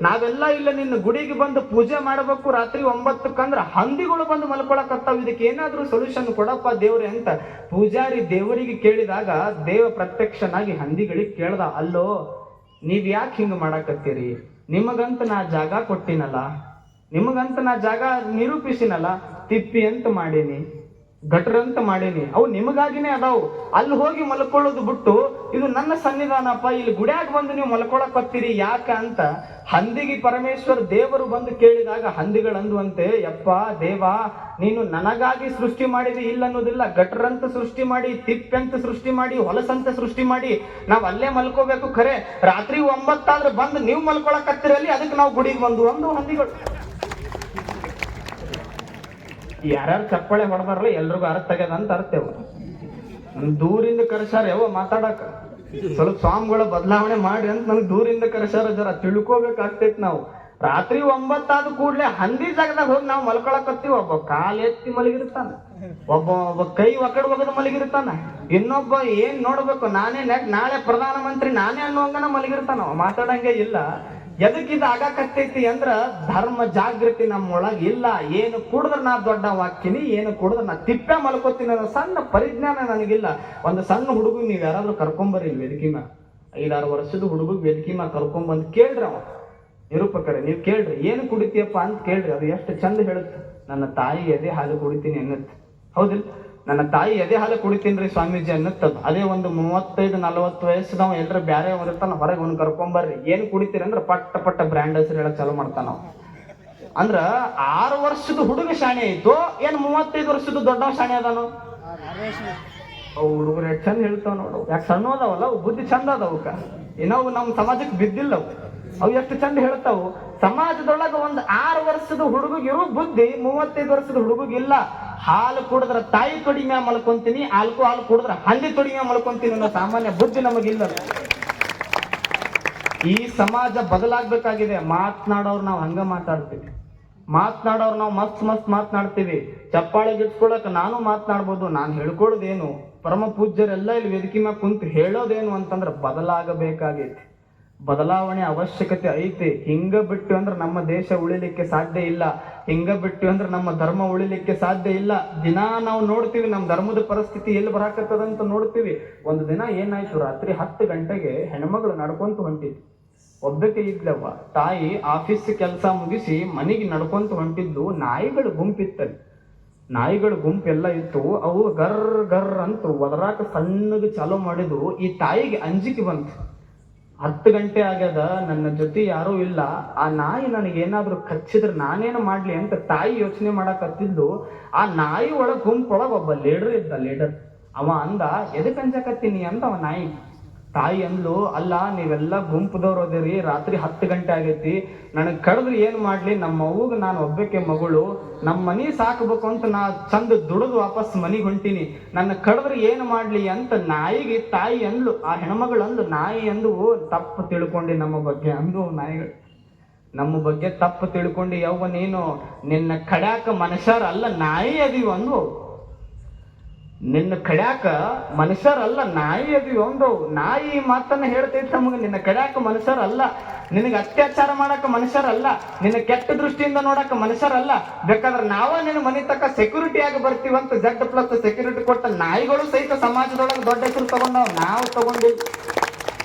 ನಾವೆಲ್ಲ ಇಲ್ಲ ನಿನ್ನ ಗುಡಿಗೆ ಬಂದು ಪೂಜೆ ಮಾಡಬೇಕು ರಾತ್ರಿ 9 ಹಂದಿಗಳು ಬಂದು ಮಲ್ಕೊಳಕತ್ತಾವ, ಇದಕ್ಕೆ ಏನಾದ್ರೂ ಸೊಲ್ಯೂಷನ್ ಕೊಡಪ್ಪ ದೇವ್ರೆ ಅಂತ ಪೂಜಾರಿ ದೇವರಿಗೆ ಕೇಳಿದಾಗ ದೇವ ಪ್ರತ್ಯಕ್ಷನಾಗಿ ಹಂದಿಗಳಿಗೆ ಕೇಳ್ದ, ಅಲ್ಲೋ ನೀವ್ ಯಾಕೆ ಹಿಂಗ ಮಾಡಾಕತ್ತೀರಿ? ನಿಮಗಂತ ನಾ ಜಾಗ ಕೊಟ್ಟಿನಲ್ಲ, ನಿಮಗಂತ ನಾ ಜಾಗ ನಿರೂಪಿಸಿನಲ್ಲ, ತಿಪ್ಪಿ ಅಂತ ಮಾಡೀನಿ, ಗಟ್ರ ಅಂತ ಮಾಡೀನಿ, ಅವು ನಿಮಗಾಗಿನೇ ಅದಾವು. ಅಲ್ಲಿ ಹೋಗಿ ಮಲ್ಕೊಳ್ಳೋದು ಬಿಟ್ಟು ಇದು ನನ್ನ ಸನ್ನಿಧಾನಪ್ಪ, ಇಲ್ಲಿ ಗುಡ್ಯಾಗ ಬಂದು ನೀವು ಮಲ್ಕೊಳಕತ್ತೀರಿ ಯಾಕ ಅಂತ ಹಂದಿಗೆ ಪರಮೇಶ್ವರ ದೇವರು ಬಂದು ಕೇಳಿದಾಗ ಹಂದಿಗಳಂದುವಂತೆ, ಯಪ್ಪ ದೇವ ನೀನು ನನಗಾಗಿ ಸೃಷ್ಟಿ ಮಾಡಿದಿ ಇಲ್ಲ ಅನ್ನೋದಿಲ್ಲ, ಗಟ್ರಂತ ಸೃಷ್ಟಿ ಮಾಡಿ, ತಿಪ್ಪೆಂತ ಸೃಷ್ಟಿ ಮಾಡಿ, ಹೊಲಸಂತ ಸೃಷ್ಟಿ ಮಾಡಿ ನಾವ್ ಅಲ್ಲೇ ಮಲ್ಕೋಬೇಕು. ಖರೆ ರಾತ್ರಿ 9 ಆದ್ರೆ ಬಂದು ನೀವು ಮಲ್ಕೊಳಕತ್ತೀರಲ್ಲಿ, ಅದಕ್ಕೆ ನಾವು ಗುಡಿಗೆ ಬಂದು ಒಂದು ಹಂದಿಗಳು. ಯಾರ್ಯಾರು ಚಪ್ಪಾಳೆ ಹೊಡೆದಾರಲ್ಲ ಎಲ್ರಿಗೂ ಅರ್ಥ ಆಗ್ಯದ ಅಂತ ಅರ್ಥೇವ. ದೂರಿಂದ ಕರೆಸಾರ ಯಾವ ಮಾತಾಡಕ, ಸ್ವಲ್ಪ ಸ್ವಾಮಿಗಳ ಬದಲಾವಣೆ ಮಾಡಿ ಅಂತ ನನ್ಗೆ ದೂರಿಂದ ಕರೆಸಾರ, ಜರ ತಿಳ್ಕೋಬೇಕಾಗ್ತೈತಿ. ನಾವು ರಾತ್ರಿ 9 ಆದ ಕೂಡ್ಲೆ ಹಂದಿ ಜಾಗದಾಗ ಹೋಗಿ ನಾವು ಮಲ್ಕೊಳಕತ್ತೀವಿ. ಒಬ್ಬ ಕಾಲ್ ಎತ್ತಿ ಮಲಗಿರ್ತಾನ, ಒಬ್ಬ ಕೈ ಒಕಡ್ ಒಗದ ಮಲಗಿರ್ತಾನ, ಇನ್ನೊಬ್ಬ ಏನ್ ನೋಡ್ಬೇಕು ನಾನೇ ನಾಳೆ ಪ್ರಧಾನ ಮಂತ್ರಿ ನಾನೇ ಅನ್ನುವಂಗನ ಮಲಗಿರ್ತಾನ, ಮಾತಾಡಂಗೆ ಇಲ್ಲ. ಎದಕ್ಕಿದ ಆಗಾಕತ್ತೈತಿ ಅಂದ್ರ ಧರ್ಮ ಜಾಗೃತಿ ನಮ್ಮೊಳಗ ಇಲ್ಲ. ಏನು ಕುಡಿದ್ರೆ ನಾ ದೊಡ್ಡ ವಾಕ್ಯನಿ, ಏನು ಕುಡಿದ್ರೆ ನಾ ತಿಪ್ಪೆ ಮಲ್ಕೋತೀನಿ ಅನ್ನೋ ಸಣ್ಣ ಪರಿಜ್ಞಾನ ನನಗಿಲ್ಲ. ಒಂದು ಸಣ್ಣ ಹುಡುಗ ನೀವ್ ಯಾರಾದ್ರೂ ಕರ್ಕೊಂಬರ್ರಿ ವೇದಿಕೆ ಮ್ಯಾಗ, 5-6 ವರ್ಷದ ಹುಡುಗ ವೇದಿಕೆ ಮ್ಯಾಗ ಕರ್ಕೊಂಬಂದ್ ಕೇಳ್ರಿ, ಅವ ನಿರೂಪಕರೇ ನೀವು ಕೇಳ್ರಿ ಏನು ಕುಡಿತೀಯಪ್ಪ ಅಂತ ಕೇಳ್ರಿ. ಅದು ಎಷ್ಟು ಚಂದ ಹೇಳುತ್ತೆ, ನನ್ನ ತಾಯಿ ಎದೆ ಹಾಲು ಕುಡಿತೀನಿ ಅನ್ನತ್ತೆ. ಹೌದಿಲ್ಲ, ನನ್ನ ತಾಯಿ ಎದೆ ಹಾಲು ಕುಡಿತೀನ್ರಿ ಸ್ವಾಮೀಜಿ ಅನ್ನತ್ತದ. ಅದೇ ಒಂದು 35-40 ವಯಸ್ಸದವ ಎಲ್ರ ಬ್ಯಾರೆ ಇರ್ತಾನ, ಹೊರಗೆ ಅವ್ನು ಕರ್ಕೊಂಬರ್ರಿ, ಏನ್ ಕುಡಿತೀರಿ ಅಂದ್ರೆ ಪಟ್ಟ ಬ್ರ್ಯಾಂಡ್ ಹೆಸರು ಹೇಳಕ್ ಚಾಲು ಮಾಡ್ತಾನ. ಅಂದ್ರ 6 ವರ್ಷದ ಹುಡುಗ ಶಾಣೆ ಆಯ್ತು, ಏನ್ 35 ವರ್ಷದ ದೊಡ್ಡವ ಶಾಣೆ ಅದಾನು? ಅವು ಹುಡುಗರು ಎಷ್ಟು ಚಂದ ಹೇಳ್ತಾವ ನೋಡು, ಯಾಕೆ ಸಣ್ಣ ಅದಾವಲ್ಲ ಅವು ಬುದ್ಧಿ ಚಂದ ಅದಾವಕ್ಕ, ಏನೋ ನಮ್ ಸಮಾಜಕ್ಕೆ ಬಿದ್ದಿಲ್ಲ ಅವು ಎಷ್ಟು ಚಂದ ಹೇಳ್ತಾವು. ಸಮಾಜದೊಳಗ ಒಂದು 6 ವರ್ಷದ ಹುಡುಗಿರೋ ಬುದ್ಧಿ 35 ವರ್ಷದ ಹುಡುಗಿಲ್ಲ. ಹಾಲು ಕುಡಿದ್ರ ತಾಯಿ ತೊಡಿ ಮ್ಯಾಲ ಮಲ್ಕೊಂತೀನಿ, ಹಾಲು ಕುಡಿದ್ರ ಹಂದಿ ತೊಡಿ ಮ್ಯಾಲ ಮಲ್ಕೊಂತೀನಿ ಅನ್ನೋ ಸಾಮಾನ್ಯ ಬುದ್ಧಿ ನಮಗಿಲ್ಲ. ಈ ಸಮಾಜ ಬದಲಾಗ್ಬೇಕಾಗಿದೆ. ಮಾತನಾಡೋರು ನಾವು ಹಂಗ ಮಾತಾಡ್ತೀವಿ, ಮಾತನಾಡೋರು ನಾವು ಮಸ್ತ್ ಮಾತನಾಡ್ತೀವಿ. ಚಪ್ಪಾಳೆ ಗಿಟ್ಕೊಳಕ್ ನಾನು ಮಾತನಾಡ್ಬೋದು, ನಾನು ಹೇಳ್ಕೊಳೋದೇನು, ಪರಮ ಪೂಜ್ಯರೆಲ್ಲ ಇಲ್ಲಿ ವೇದಿಕೆ ಮ್ಯಾಗ ಕುಂತು ಹೇಳೋದೇನು ಅಂತಂದ್ರೆ ಬದಲಾಗಬೇಕಾಗೈತಿ. ಬದಲಾವಣೆ ಅವಶ್ಯಕತೆ ಐತಿ. ಹಿಂಗ ಬಿಟ್ಟು ಅಂದ್ರೆ ನಮ್ಮ ದೇಶ ಉಳಿಲಿಕ್ಕೆ ಸಾಧ್ಯ ಇಲ್ಲ, ಹಿಂಗ ಬಿಟ್ಟು ಅಂದ್ರೆ ನಮ್ಮ ಧರ್ಮ ಉಳಿಲಿಕ್ಕೆ ಸಾಧ್ಯ ಇಲ್ಲ. ದಿನ ನಾವು ನೋಡ್ತೀವಿ ನಮ್ಮ ಧರ್ಮದ ಪರಿಸ್ಥಿತಿ ಎಲ್ಲಿ ಬರಾಕತ್ತದಂತ ನೋಡ್ತೀವಿ. ಒಂದು ದಿನ ಏನಾಯ್ತು, ರಾತ್ರಿ 10 ಗಂಟೆಗೆ ಹೆಣ್ಮಗಳು ನಡ್ಕೊಂತ ಹೊಂಟಿದ್ವಿ. ಒಬ್ಬಕ್ಕೆ ಇದ್ಲವ್ವ, ತಾಯಿ ಆಫೀಸ್ ಕೆಲಸ ಮುಗಿಸಿ ಮನೆಗೆ ನಡ್ಕೊಂತ ಹೊಂಟಿದ್ದು. ನಾಯಿಗಳು ಗುಂಪಿತ್ತಲ್ಲಿ, ನಾಯಿಗಳ ಗುಂಪೆಲ್ಲ ಇತ್ತು. ಅವು ಗರ್ ಅಂತ ಒದರಾಕ ಸಣ್ಣಗೆ ಚಾಲೂ ಮಾಡಿದ್ವು. ಈ ತಾಯಿಗೆ ಅಂಜಿಕೆ ಬಂತು. 10 ಗಂಟೆ ಆಗ್ಯದ, ನನ್ನ ಜೊತೆ ಯಾರೂ ಇಲ್ಲ, ಆ ನಾಯಿ ನನಗೇನಾದ್ರೂ ಕಚ್ಚಿದ್ರೆ ನಾನೇನು ಮಾಡ್ಲಿ ಅಂತ ತಾಯಿ ಯೋಚನೆ ಮಾಡಕತ್ತಿದ್ದು. ಆ ನಾಯಿ ಗುಂಪೊಳಗ ಒಬ್ಬ ಲೀಡರ್ ಅವ ಅಂದ, ಎದಕ್ ಅಂಜಕತ್ತೀನಿ ಅಂತ ಅವ ನಾಯಿ. ತಾಯಿ ಅಂದ್ಲು, ಅಲ್ಲ ನೀವೆಲ್ಲ ಗುಂಪದವ್ರು ಅದಿರಿ, ರಾತ್ರಿ 10 ಗಂಟೆ ಆಗೈತಿ, ನನಗ್ ಕಡಿದ್ರೆ ಏನ್ ಮಾಡ್ಲಿ, ನಮ್ಮ ಅವ್ವಗ ನಾನು ಒಬ್ಬಕ್ಕೆ ಮಗಳು, ನಮ್ಮ ಮನಿ ಸಾಕಬೇಕು ಅಂತ ನಾ ಚಂದ ದುಡಿದು ವಾಪಸ್ ಮನಿಗೆ ಹೊಂಟೀನಿ, ನನ್ನ ಕಡಿದ್ರೆ ಏನ್ ಮಾಡ್ಲಿ ಅಂತ ನಾಯಿಗೆ ತಾಯಿ ಅಂದ್ಲು. ಆ ಹೆಣ್ಮಗಳು ಅಂದ್ಲು, ನಾಯಿ ಅಂದು ತಪ್ಪು ತಿಳ್ಕೊಂಡಿ ನಮ್ಮ ಬಗ್ಗೆ ಅಂದು. ನಾಯಿಗಳು ನಮ್ಮ ಬಗ್ಗೆ ತಪ್ಪು ತಿಳ್ಕೊಂಡಿ, ಯವ್ವ ನೀನು ನಿನ್ನ ಕಡ್ಯಾಕ ಮನುಷ್ಯರಲ್ಲ ನಾಯಿ ಅದೀವ ಅಂದು. ನಿನ್ನ ಕಡ್ಯಾಕ ಮನುಷ್ಯರಲ್ಲ ನಾಯಿ ಅದೀವಿ ಒಂದು. ನಾಯಿ ಮಾತನ್ನ ಹೇಳ್ತೈತಿ ನಮಗ, ನಿನ್ನ ಕಡ್ಯಾಕ ಮನುಷ್ಯರಲ್ಲ, ನಿನಗೆ ಅತ್ಯಾಚಾರ ಮಾಡಕ ಮನುಷ್ಯರಲ್ಲ, ನಿನ್ನ ಕೆಟ್ಟ ದೃಷ್ಟಿಯಿಂದ ನೋಡಕ ಮನುಷ್ಯರಲ್ಲ, ಬೇಕಾದ್ರೆ ನಾವ ನಿನ್ನ ಮನೆ ತಕ್ಕ ಸೆಕ್ಯೂರಿಟಿ ಆಗಿ ಬರ್ತೀವಂತ Z+ ಸೆಕ್ಯೂರಿಟಿ ಕೊಟ್ಟ ನಾಯಿಗಳು ಸಹಿತ ಸಮಾಜದೊಳಗೆ ದೊಡ್ಡ ಹೆಸರು ತಗೊಂಡಾವ್, ನಾವು ತಗೊಂಡಿವಿ.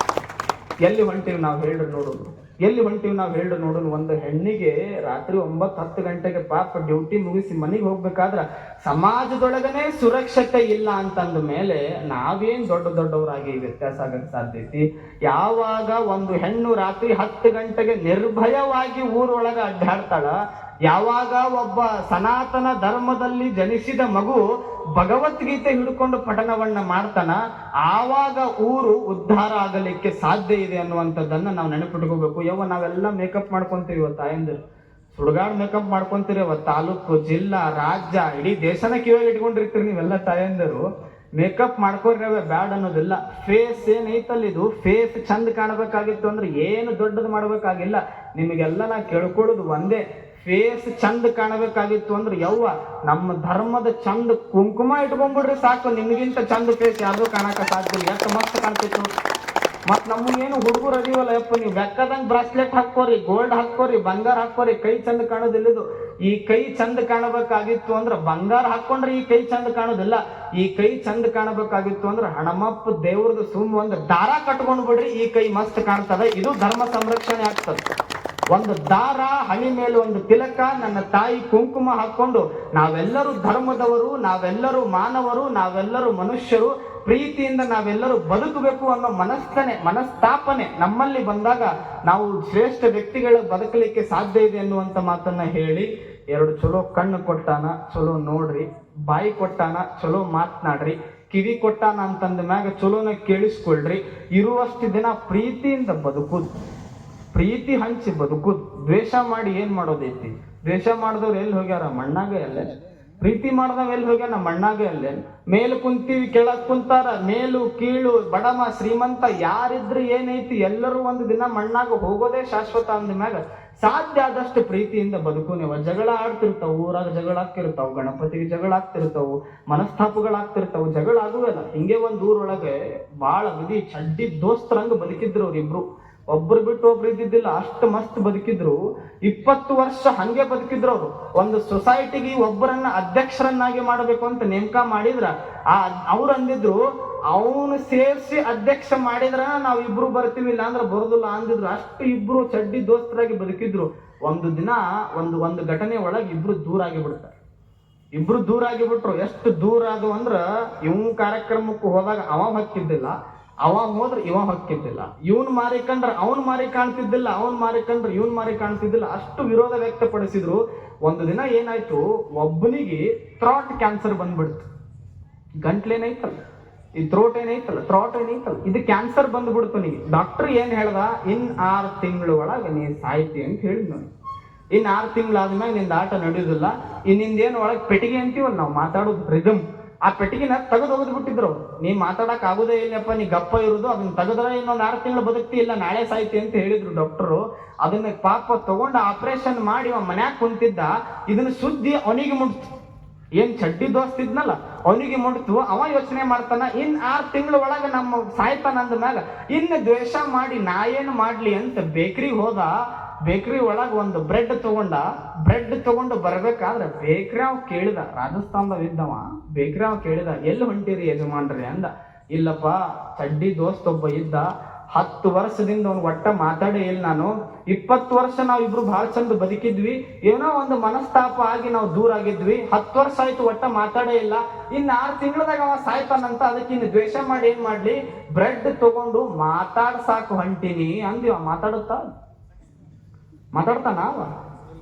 ಎಲ್ಲಿ ಹೊಂಟಿವಿ ನಾವು ಹೇಳ್ರಿ ನೋಡೋದು, ಎಲ್ಲಿ ಹೊಂಟಿವಿ ನಾವು ಹೇಳು ನೋಡೋಣ. ಒಂದು ಹೆಣ್ಣಿಗೆ ರಾತ್ರಿ 9-10 ಗಂಟೆಗೆ ಪಾಪ ಡ್ಯೂಟಿ ಮುಗಿಸಿ ಮನೆಗೆ ಹೋಗ್ಬೇಕಾದ್ರ ಸಮಾಜದೊಳಗನೆ ಸುರಕ್ಷತೆ ಇಲ್ಲ ಅಂತಂದ ಮೇಲೆ ನಾವೇನ್ ದೊಡ್ಡವರಾಗಿ ವ್ಯತ್ಯಾಸ ಆಗಕ್ಕೆ ಸಾಧ್ಯತೆ? ಯಾವಾಗ ಒಂದು ಹೆಣ್ಣು ರಾತ್ರಿ 10 ಗಂಟೆಗೆ ನಿರ್ಭಯವಾಗಿ ಊರೊಳಗ ಅಡ್ಡಾಡ್ತಾಳ, ಯಾವಾಗ ಒಬ್ಬ ಸನಾತನ ಧರ್ಮದಲ್ಲಿ ಜನಿಸಿದ ಮಗು ಭಗವದ್ಗೀತೆ ಹಿಡ್ಕೊಂಡು ಪಠಣವನ್ನ ಮಾಡ್ತಾನ, ಆವಾಗ ಊರು ಉದ್ಧಾರ ಆಗಲಿಕ್ಕೆ ಸಾಧ್ಯ ಇದೆ ಅನ್ನುವಂಥದ್ದನ್ನ ನಾವು ನೆನಪಿಟ್ಕೋಬೇಕು. ನಾವೆಲ್ಲ ಮೇಕಪ್ ಮಾಡ್ಕೊಂತೀವಿ ತಾಯಂದಿರು, ಸುಡುಗಾಡ್ ಮೇಕಪ್ ಮಾಡ್ಕೊಂತೀರಿ. ತಾಲೂಕು, ಜಿಲ್ಲಾ, ರಾಜ್ಯ, ಇಡೀ ದೇಶನ ಕಿವಿಯಾಗಿ ಇಟ್ಕೊಂಡಿರ್ತೀರಿ ನೀವೆಲ್ಲ ತಾಯಂದಿರು. ಮೇಕಪ್ ಮಾಡ್ಕೊಳ್ರವೆ ಬ್ಯಾಡ್ ಅನ್ನೋದಿಲ್ಲ. ಫೇಸ್ ಏನೈತಲ್ಲ, ಇದು ಫೇಸ್ ಚಂದ ಕಾಣಬೇಕಾಗಿತ್ತು ಅಂದ್ರೆ ಏನು ದೊಡ್ಡದು ಮಾಡ್ಬೇಕಾಗಿಲ್ಲ. ನಿಮಗೆಲ್ಲ ನಾ ಕೇಳ್ಕೊಳ್ಳೋದು ಒಂದೇ, ಫೇಸ್ ಚಂದ ಕಾಣಬೇಕಾಗಿತ್ತು ಅಂದ್ರೆ ನಮ್ಮ ಧರ್ಮದ ಚಂದ ಕುಂಕುಮ ಇಟ್ಕೊಂಡ್ಬಿಡ್ರಿ ಸಾಕು. ನಿಮಗಿಂತ ಚಂದ ಫೇಸ್ ಯಾರು ಕಾಣಕ ಸಾಧ್ಯ ಇಲ್ಲ. ಎಷ್ಟು ಮಸ್ತ್ ಕಾಣ್ತೈತಿ. ಮತ್ ನಮಗೇನು ಹುಡುಗರು ಅದೀವಲ್ಲ, ನೀವು ಬೆಕ್ಕದಂಗ್ ಬ್ರಾಸ್ಲೆಟ್ ಹಾಕೋರಿ, ಗೋಲ್ಡ್ ಹಾಕೋರಿ, ಬಂಗಾರ ಹಾಕೋರಿ, ಕೈ ಚಂದ ಕಾಣೋದಿಲ್ಲದು. ಈ ಕೈ ಚಂದ ಕಾಣಬೇಕಾಗಿತ್ತು ಅಂದ್ರೆ ಬಂಗಾರ ಹಾಕೊಂಡ್ರೆ ಈ ಕೈ ಚಂದ ಕಾಣೋದಿಲ್ಲ. ಈ ಕೈ ಚಂದ ಕಾಣಬೇಕಾಗಿತ್ತು ಅಂದ್ರೆ ಹಣಮಪ್ಪ ದೇವ್ರದ್ದು ಸುಮ್ ಒಂದು ದಾರ ಕಟ್ಕೊಂಡ್ ಬಿಡ್ರಿ, ಈ ಕೈ ಮಸ್ತ್ ಕಾಣ್ತದ. ಇದು ಧರ್ಮ ಸಂರಕ್ಷಣೆ ಆಗ್ತದೆ. ಒಂದು ದಾರ, ಹಣಿ ಮೇಲೆ ಒಂದು ತಿಲಕ, ನನ್ನ ತಾಯಿ ಕುಂಕುಮ ಹಾಕೊಂಡು ನಾವೆಲ್ಲರೂ ಧರ್ಮದವರು, ನಾವೆಲ್ಲರೂ ಮಾನವರು, ನಾವೆಲ್ಲರೂ ಮನುಷ್ಯರು, ಪ್ರೀತಿಯಿಂದ ನಾವೆಲ್ಲರೂ ಬದುಕಬೇಕು ಅನ್ನೋ ಮನಸ್ತಾಪನೆ ನಮ್ಮಲ್ಲಿ ಬಂದಾಗ ನಾವು ಶ್ರೇಷ್ಠ ವ್ಯಕ್ತಿಗಳ ಬದುಕಲಿಕ್ಕೆ ಸಾಧ್ಯ ಇದೆ ಅನ್ನುವಂತ ಮಾತನ್ನ ಹೇಳಿ, 2 ಚಲೋ ಕಣ್ಣು ಕೊಟ್ಟಾನ, ಚಲೋ ನೋಡ್ರಿ, ಬಾಯಿ ಕೊಟ್ಟಾನ, ಚಲೋ ಮಾತನಾಡ್ರಿ, ಕಿವಿ ಕೊಟ್ಟಾನ ಅಂತಂದ ಮ್ಯಾಗ ಚಲೋನ ಕೇಳಿಸ್ಕೊಳ್ರಿ. ಇರುವಷ್ಟು ದಿನ ಪ್ರೀತಿಯಿಂದ ಬದುಕುದು, ಪ್ರೀತಿ ಹಂಚಿ ಬದುಕುದು. ದ್ವೇಷ ಮಾಡಿ ಏನ್ ಮಾಡೋದೈತಿ? ದ್ವೇಷ ಮಾಡಿದವ್ರು ಎಲ್ಲಿ ಹೋಗ್ಯಾರ? ಮಣ್ಣಾಗ ಅಲ್ಲೇ. ಪ್ರೀತಿ ಮಾಡ್ದವ್ ಎಲ್ಲಿ ಹೋಗ್ಯಾನ? ಮಣ್ಣಾಗ ಅಲ್ಲೇ. ಮೇಲು ಕುಂತೀವಿ, ಕೆಳಗ್ ಕುಂತಾರ, ಮೇಲು ಕೀಳು, ಬಡಮ ಶ್ರೀಮಂತ ಯಾರಿದ್ರು ಏನೈತಿ, ಎಲ್ಲರೂ ಒಂದು ದಿನ ಮಣ್ಣಾಗ ಹೋಗೋದೇ ಶಾಶ್ವತ ಅಂದ ಮ್ಯಾಗ ಸಾಧ್ಯ ಆದಷ್ಟು ಪ್ರೀತಿಯಿಂದ ಬದುಕು. ನೀವು ಜಗಳ ಆಡ್ತಿರ್ತಾವು, ಊರಾಗ ಜಗಳ ಆಗ್ತಿರ್ತಾವ, ಗಣಪತಿಗೆ ಜಗಳ ಆಗ್ತಿರ್ತಾವು, ಮನಸ್ತಾಪಗಳಾಗ್ತಿರ್ತಾವು, ಜಗಳ ಆಗುವಲ್ಲ. ಹಿಂಗೆ ಒಂದ್ ಊರೊಳಗೆ ಬಾಳ ವಿಧಿ ಚಡ್ಡಿ ದೋಸ್ತರಂಗ ಬದುಕಿದ್ರು ಅವ್ರಿಬ್ರು. ಒಬ್ರು ಬಿಟ್ಟು ಒಬ್ರು ಇದ್ದಿದ್ದಿಲ್ಲ, ಅಷ್ಟು ಮಸ್ತ್ ಬದುಕಿದ್ರು. 20 ವರ್ಷ ಹಂಗೆ ಬದುಕಿದ್ರು ಅವರು. ಒಂದು ಸೊಸೈಟಿಗೆ ಒಬ್ಬರನ್ನ ಅಧ್ಯಕ್ಷರನ್ನಾಗಿ ಮಾಡಬೇಕು ಅಂತ ನೇಮಕ ಮಾಡಿದ್ರ ಅವ್ರು ಅಂದಿದ್ರು, ಅವನು ಸೇರಿಸಿ ಅಧ್ಯಕ್ಷ ಮಾಡಿದ್ರ ನಾವ್ ಇಬ್ರು ಬರ್ತೀವಿ, ಇಲ್ಲ ಅಂದ್ರೆ ಬರೋದಿಲ್ಲ ಅಂದಿದ್ರು. ಅಷ್ಟು ಇಬ್ರು ಚಡ್ಡಿ ದೋಸ್ತರಾಗಿ ಬದುಕಿದ್ರು. ಒಂದು ದಿನ ಒಂದು ಘಟನೆ ಒಳಗೆ ಇಬ್ರು ದೂರ ಆಗಿಬಿಡ್ತಾರೆ. ಇಬ್ರು ದೂರ ಆಗಿಬಿಟ್ರು. ಎಷ್ಟು ದೂರ ಅದು ಅಂದ್ರ, ಇವ್ ಕಾರ್ಯಕ್ರಮಕ್ಕೂ ಹೋದಾಗ ಅವ ಹಕ್ಕಿದ್ದಿಲ್ಲ, ಅವ ಹೋದ್ರೆ ಇವ ಹೊಕ್ಕಿದ್ದಿಲ್ಲ. ಇವನ್ ಮಾರಿಕೊಂಡ್ರೆ ಅವನ್ ಮಾರಿ ಕಾಣ್ತಿದ್ದಿಲ್ಲ, ಅವನ್ ಮಾರಿಕೊಂಡ್ರೆ ಇವನ್ ಮಾರಿ ಕಾಣ್ತಿದ್ದಿಲ್ಲ. ಅಷ್ಟು ವಿರೋಧ ವ್ಯಕ್ತಪಡಿಸಿದ್ರು. ಒಂದು ದಿನ ಏನಾಯ್ತು, ಒಬ್ಬನಿಗೆ ಥ್ರಾಟ್ ಕ್ಯಾನ್ಸರ್ ಬಂದ್ಬಿಡ್ತು. ಗಂಟ್ಲೇನೈತಲ್ಲ, ಈ ಥ್ರೋಟ್ ಏನೈತಲ್ಲ, ಥ್ರಾಟ್ ಏನೈತಲ್ಲ, ಇದು ಕ್ಯಾನ್ಸರ್ ಬಂದ್ಬಿಡ್ತು. ನೀಗೆ ಡಾಕ್ಟರ್ ಏನ್ ಹೇಳ್ದ, ಇನ್ 6 ತಿಂಗಳ ಒಳಗೆ ನೀನ್ ಸಾಯ್ತಿ ಅಂತ ಹೇಳಿದ್ ನೋಡಿ. ಇನ್ 6 ತಿಂಗಳಾದ್ಮೇಲೆ ನಿಂದ ಆಟ ನಡೆಯುದಿಲ್ಲ. ಇನ್ನಿಂದೇನು ಒಳಗೆ ಪೆಟ್ಟಿಗೆ ಅಂತೀವಲ್ಲ ನಾವು ಮಾತಾಡೋದು ರಿದಮ್, ಆ ಪೆಟ್ಟಿಗೆನ ತೆಗೆದು ಬಿಟ್ಟಿದ್ರು. ನೀ ಮಾತಾಡಕ್ ಆಗುದೇ ಇಲ್ಲಪ್ಪ, ನೀ ಗಪ್ಪ ಇರುದು, ಅದನ್ನ ತೆಗೆದ್ರೆ ಇನ್ನೊಂದು 6 ತಿಂಗಳು ಬದುಕ್ತಿ, ಇಲ್ಲ ನಾಳೆ ಸಾಯ್ತಿ ಅಂತ ಹೇಳಿದ್ರು ಡಾಕ್ಟರು. ಅದನ್ನ ಪಾಪ ತಗೊಂಡು ಆಪರೇಷನ್ ಮಾಡಿ ಮನ್ಯಾಗ ಕುಂತಿದ್ದ. ಇದನ್ನ ಸುದ್ದಿ ಅವನಿಗೆ ಮುಟ್ತು. ಏನ್ ಚಡ್ಡಿ ದೋಸ್ತಿದ್ನಲ್ಲ ಅವನಿಗೆ ಮುಟ್ತು. ಅವ ಯೋಚನೆ ಮಾಡ್ತಾನ, ಇನ್ 6 ತಿಂಗಳ ಒಳಗ ನಮ್ಮ ಸಾಯ್ತಾನ ಅಂದ ಮ್ಯಾಗ ಇನ್ನು ದ್ವೇಷ ಮಾಡಿ ನಾ ಏನು ಮಾಡ್ಲಿ ಅಂತ ಬೇಕ್ರಿಗೆ ಹೋದ. ಬೇಕ್ರಿ ಒಳಗ ಒಂದು ಬ್ರೆಡ್ ತಗೊಂಡು ಬರ್ಬೇಕಾದ್ರೆ ಬೇಕ್ರಿ ಅವ್ ಕೇಳಿದ, ರಾಜಸ್ಥಾನದಾಗ ಇದ್ದವ. ಬೇಕ್ರಿ ಅವ್ ಕೇಳಿದ, ಎಲ್ಲಿ ಹೊಂಟಿರಿ ಯಜಮಾನ್ರಿ ಅಂದ. ಇಲ್ಲಪ್ಪ, ಚಡ್ಡಿ ದೋಸ್ತ್ ಒಬ್ಬ ಇದ್ದ, 10 ವರ್ಷದಿಂದ ಅವ್ನು ಒಟ್ಟ ಮಾತಾಡೇ ಇಲ್ಲ. ನಾನು 20 ವರ್ಷ ನಾವಿಬ್ರು ಬಹಳ ಚಂದ ಬದುಕಿದ್ವಿ, ಏನೋ ಒಂದು ಮನಸ್ತಾಪ ಆಗಿ ನಾವು ದೂರ ಆಗಿದ್ವಿ. 10 ವರ್ಷ ಆಯ್ತು ಒಟ್ಟ ಮಾತಾಡೇ ಇಲ್ಲ. ಇನ್ನು 6 ತಿಂಗಳದಾಗ ಅವ ಸಾಯ್ತಾನಂತ, ಅದಕ್ಕೆ ಇನ್ನು ದ್ವೇಷ ಮಾಡಿ ಏನ್ ಮಾಡ್ಲಿ, ಬ್ರೆಡ್ ತಗೊಂಡು ಮಾತಾಡ್ಸಾಕು ಹೊಂಟಿನಿ ಅಂದಿವ. ಮಾತಾಡ್ತಾನ ಅವ?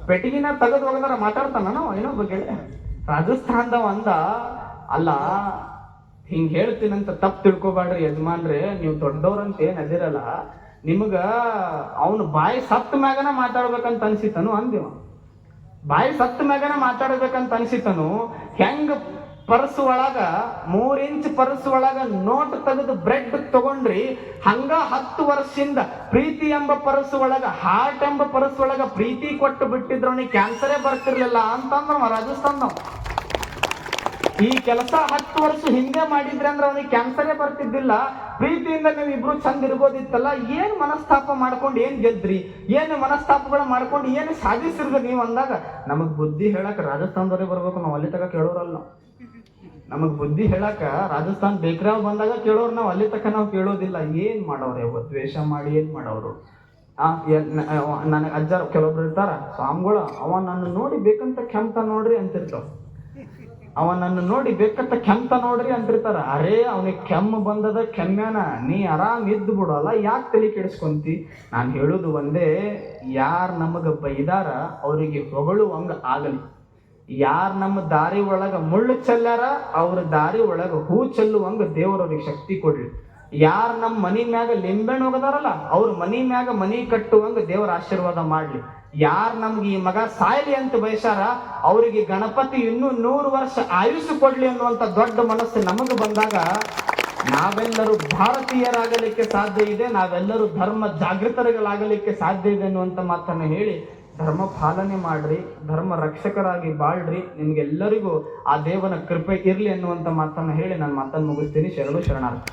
ಪೆಟ್ಟಿಗಿನ ತೆಗೆದು ಹೋಗದಾರ ಮಾತಾಡ್ತಾನ ನಾವ? ಏನೋ ಬಗ್ಗೆ ರಾಜಸ್ಥಾನದವ ಅಂದ, ಅಲ್ಲ ಹಿಂಗ್ ಹೇಳ್ತೀನಂತ ತಪ್ಪು ತಿಳ್ಕೊಬ್ಯಾಡ್ರಿ ಯಜಮಾನ್ರೆ, ನೀವು ದೊಡ್ಡವ್ರಂತ ಏನ್ ಅದಿರಲ್ಲ, ನಿಮಗ ಅವನು ಬಾಯಿ ಸತ್ತ ಮ್ಯಾಗನ ಮಾತಾಡ್ಬೇಕಂತ ಅನ್ಸಿತನು ಅಂದಿವ. ಬಾಯಿ ಸತ್ತ ಮ್ಯಾಗನ ಮಾತಾಡ್ಬೇಕಂತ ಅನ್ಸಿತನು. ಹೆಂಗ ಪರ್ಸ್ ಒಳಗ 3 ಇಂಚ್ ಪರ್ಸ್ ಒಳಗ ನೋಟ್ ತೆಗೆದು ಬ್ರೆಡ್ ತಗೊಂಡ್ರಿ, ಹಂಗ 10 ವರ್ಷದಿಂದ ಪ್ರೀತಿ ಎಂಬ ಪರ್ಸ್ ಒಳಗ, ಹಾರ್ಟ್ ಎಂಬ ಪರ್ಸ್ ಒಳಗ ಪ್ರೀತಿ ಕೊಟ್ಟು ಬಿಟ್ಟಿದ್ರು, ಅವನಿಗೆ ಕ್ಯಾನ್ಸರೇ ಬರ್ತಿರ್ಲಿಲ್ಲ ಅಂತಂದ್ರ ರಾಜಸ್ಥಾನ. ಈ ಕೆಲಸ 10 ವರ್ಷ ಹಿಂದೆ ಮಾಡಿದ್ರೆ ಅಂದ್ರೆ ಅವನಿಗೆ ಕ್ಯಾನ್ಸರೇ ಬರ್ತಿದ್ದಿಲ್ಲ. ಪ್ರೀತಿಯಿಂದ ನೀವು ಇಬ್ರು ಚಂದ ಇರ್ಬೋದಿತ್ತಲ್ಲ. ಏನ್ ಮನಸ್ತಾಪ ಮಾಡ್ಕೊಂಡು ಏನ್ ಗೆದ್ರಿ, ಏನು ಮನಸ್ತಾಪಗಳು ಮಾಡ್ಕೊಂಡು ಏನು ಸಾಧಿಸಿರ್ದು ನೀವು ಅಂದಾಗ, ನಮಗ್ ಬುದ್ಧಿ ಹೇಳಕ್ ರಾಜಸ್ಥಾನದವರೇ ಬರ್ಬೇಕು, ನಾವು ಅಲ್ಲಿ ತಕ ಕೇಳೋರಲ್ಲ. ನಮಗ್ ಬುದ್ಧಿ ಹೇಳಕ ರಾಜಸ್ಥಾನ್ ಬೇಕ್ರಾವ್ ಬಂದಾಗ ಕೇಳೋರು, ನಾವು ಅಲ್ಲಿ ತಕ ನಾವು ಕೇಳೋದಿಲ್ಲ. ಏನ್ ಮಾಡೋರು ದ್ವೇಷ ಮಾಡಿ ಏನ್ ಮಾಡೋರು ನನಗೆ ಅಜ್ಜಾರು ಕೆಲವೊಬ್ರು ಇರ್ತಾರ ಸ್ವಾಮಿಗಳು ಅವ ನನ್ನ ನೋಡಿ ಬೇಕಂತ ಕೆಮ್ತ ನೋಡ್ರಿ ಅಂತಿರ್ತಾವ. ಅವ ನನ್ನ ನೋಡಿ ಬೇಕಂತ ಕೆಮ್ತ ನೋಡ್ರಿ ಅಂತಿರ್ತಾರ. ಅರೇ ಅವನಿಗೆ ಕೆಮ್ಮು ಬಂದದ, ಕೆಮ್ಮ್ಯಾನ, ನೀ ಆರಾಮ್ ಇದ್ದು ಬಿಡಲ್ಲ, ಯಾಕೆ ತಲೆ ಕೆಡಿಸ್ಕೊಂತಿ? ನಾನು ಹೇಳುದು ಒಂದೇ, ಯಾರು ನಮಗ ಬೈದಾರ ಅವರಿಗೆ ಹೊಗಳುವಂಗ ಆಗಲಿ. ಯಾರು ನಮ್ಮ ದಾರಿ ಒಳಗ ಮುಳ್ಳು ಚೆಲ್ಲಾರ ಅವ್ರ ದಾರಿ ಒಳಗ ಹೂ ಚೆಲ್ಲುವಂಗ ದೇವರವ್ರಿಗೆ ಶಕ್ತಿ ಕೊಡ್ಲಿ. ಯಾರು ನಮ್ಮ ಮನಿ ಮ್ಯಾಗ ಲಿಂಬೆಣ್ಣು ಹೋಗದಾರಲ್ಲ ಅವ್ರ ಮನಿ ಮ್ಯಾಗ ಮನಿ ಕಟ್ಟುವಂಗ ದೇವರ ಆಶೀರ್ವಾದ ಮಾಡ್ಲಿ. ಯಾರು ನಮ್ಗೆ ಈ ಮಗ ಸಾಯಲಿ ಅಂತ ಬಯಸಾರ ಅವರಿಗೆ ಗಣಪತಿ ಇನ್ನೂ 100 ವರ್ಷ ಆಯುಷ್ ಕೊಡ್ಲಿ ಅನ್ನುವಂತ ದೊಡ್ಡ ಮನಸ್ಸು ನಮಗ ಬಂದಾಗ ನಾವೆಲ್ಲರೂ ಭಾರತೀಯರಾಗಲಿಕ್ಕೆ ಸಾಧ್ಯ ಇದೆ, ನಾವೆಲ್ಲರೂ ಧರ್ಮ ಜಾಗೃತರಾಗಲಿಕ್ಕೆ ಸಾಧ್ಯ ಇದೆ ಅನ್ನುವಂತ ಮಾತನ್ನ ಹೇಳಿ, ಧರ್ಮ ಪಾಲನೆ ಮಾಡ್ರಿ, ಧರ್ಮ ರಕ್ಷಕರಾಗಿ ಬಾಳ್ರಿ, ನಿಮ್ಗೆಲ್ಲರಿಗೂ ಆ ದೇವನ ಕೃಪೆ ಇರ್ಲಿ ಅನ್ನುವಂತ ಮಾತನ್ನ ಹೇಳಿ ನಾನು ಮಾತನ್ನು ಮುಗಿಸ್ತೀನಿ. ಶರಣು ಶರಣಾರ್ಥಿ.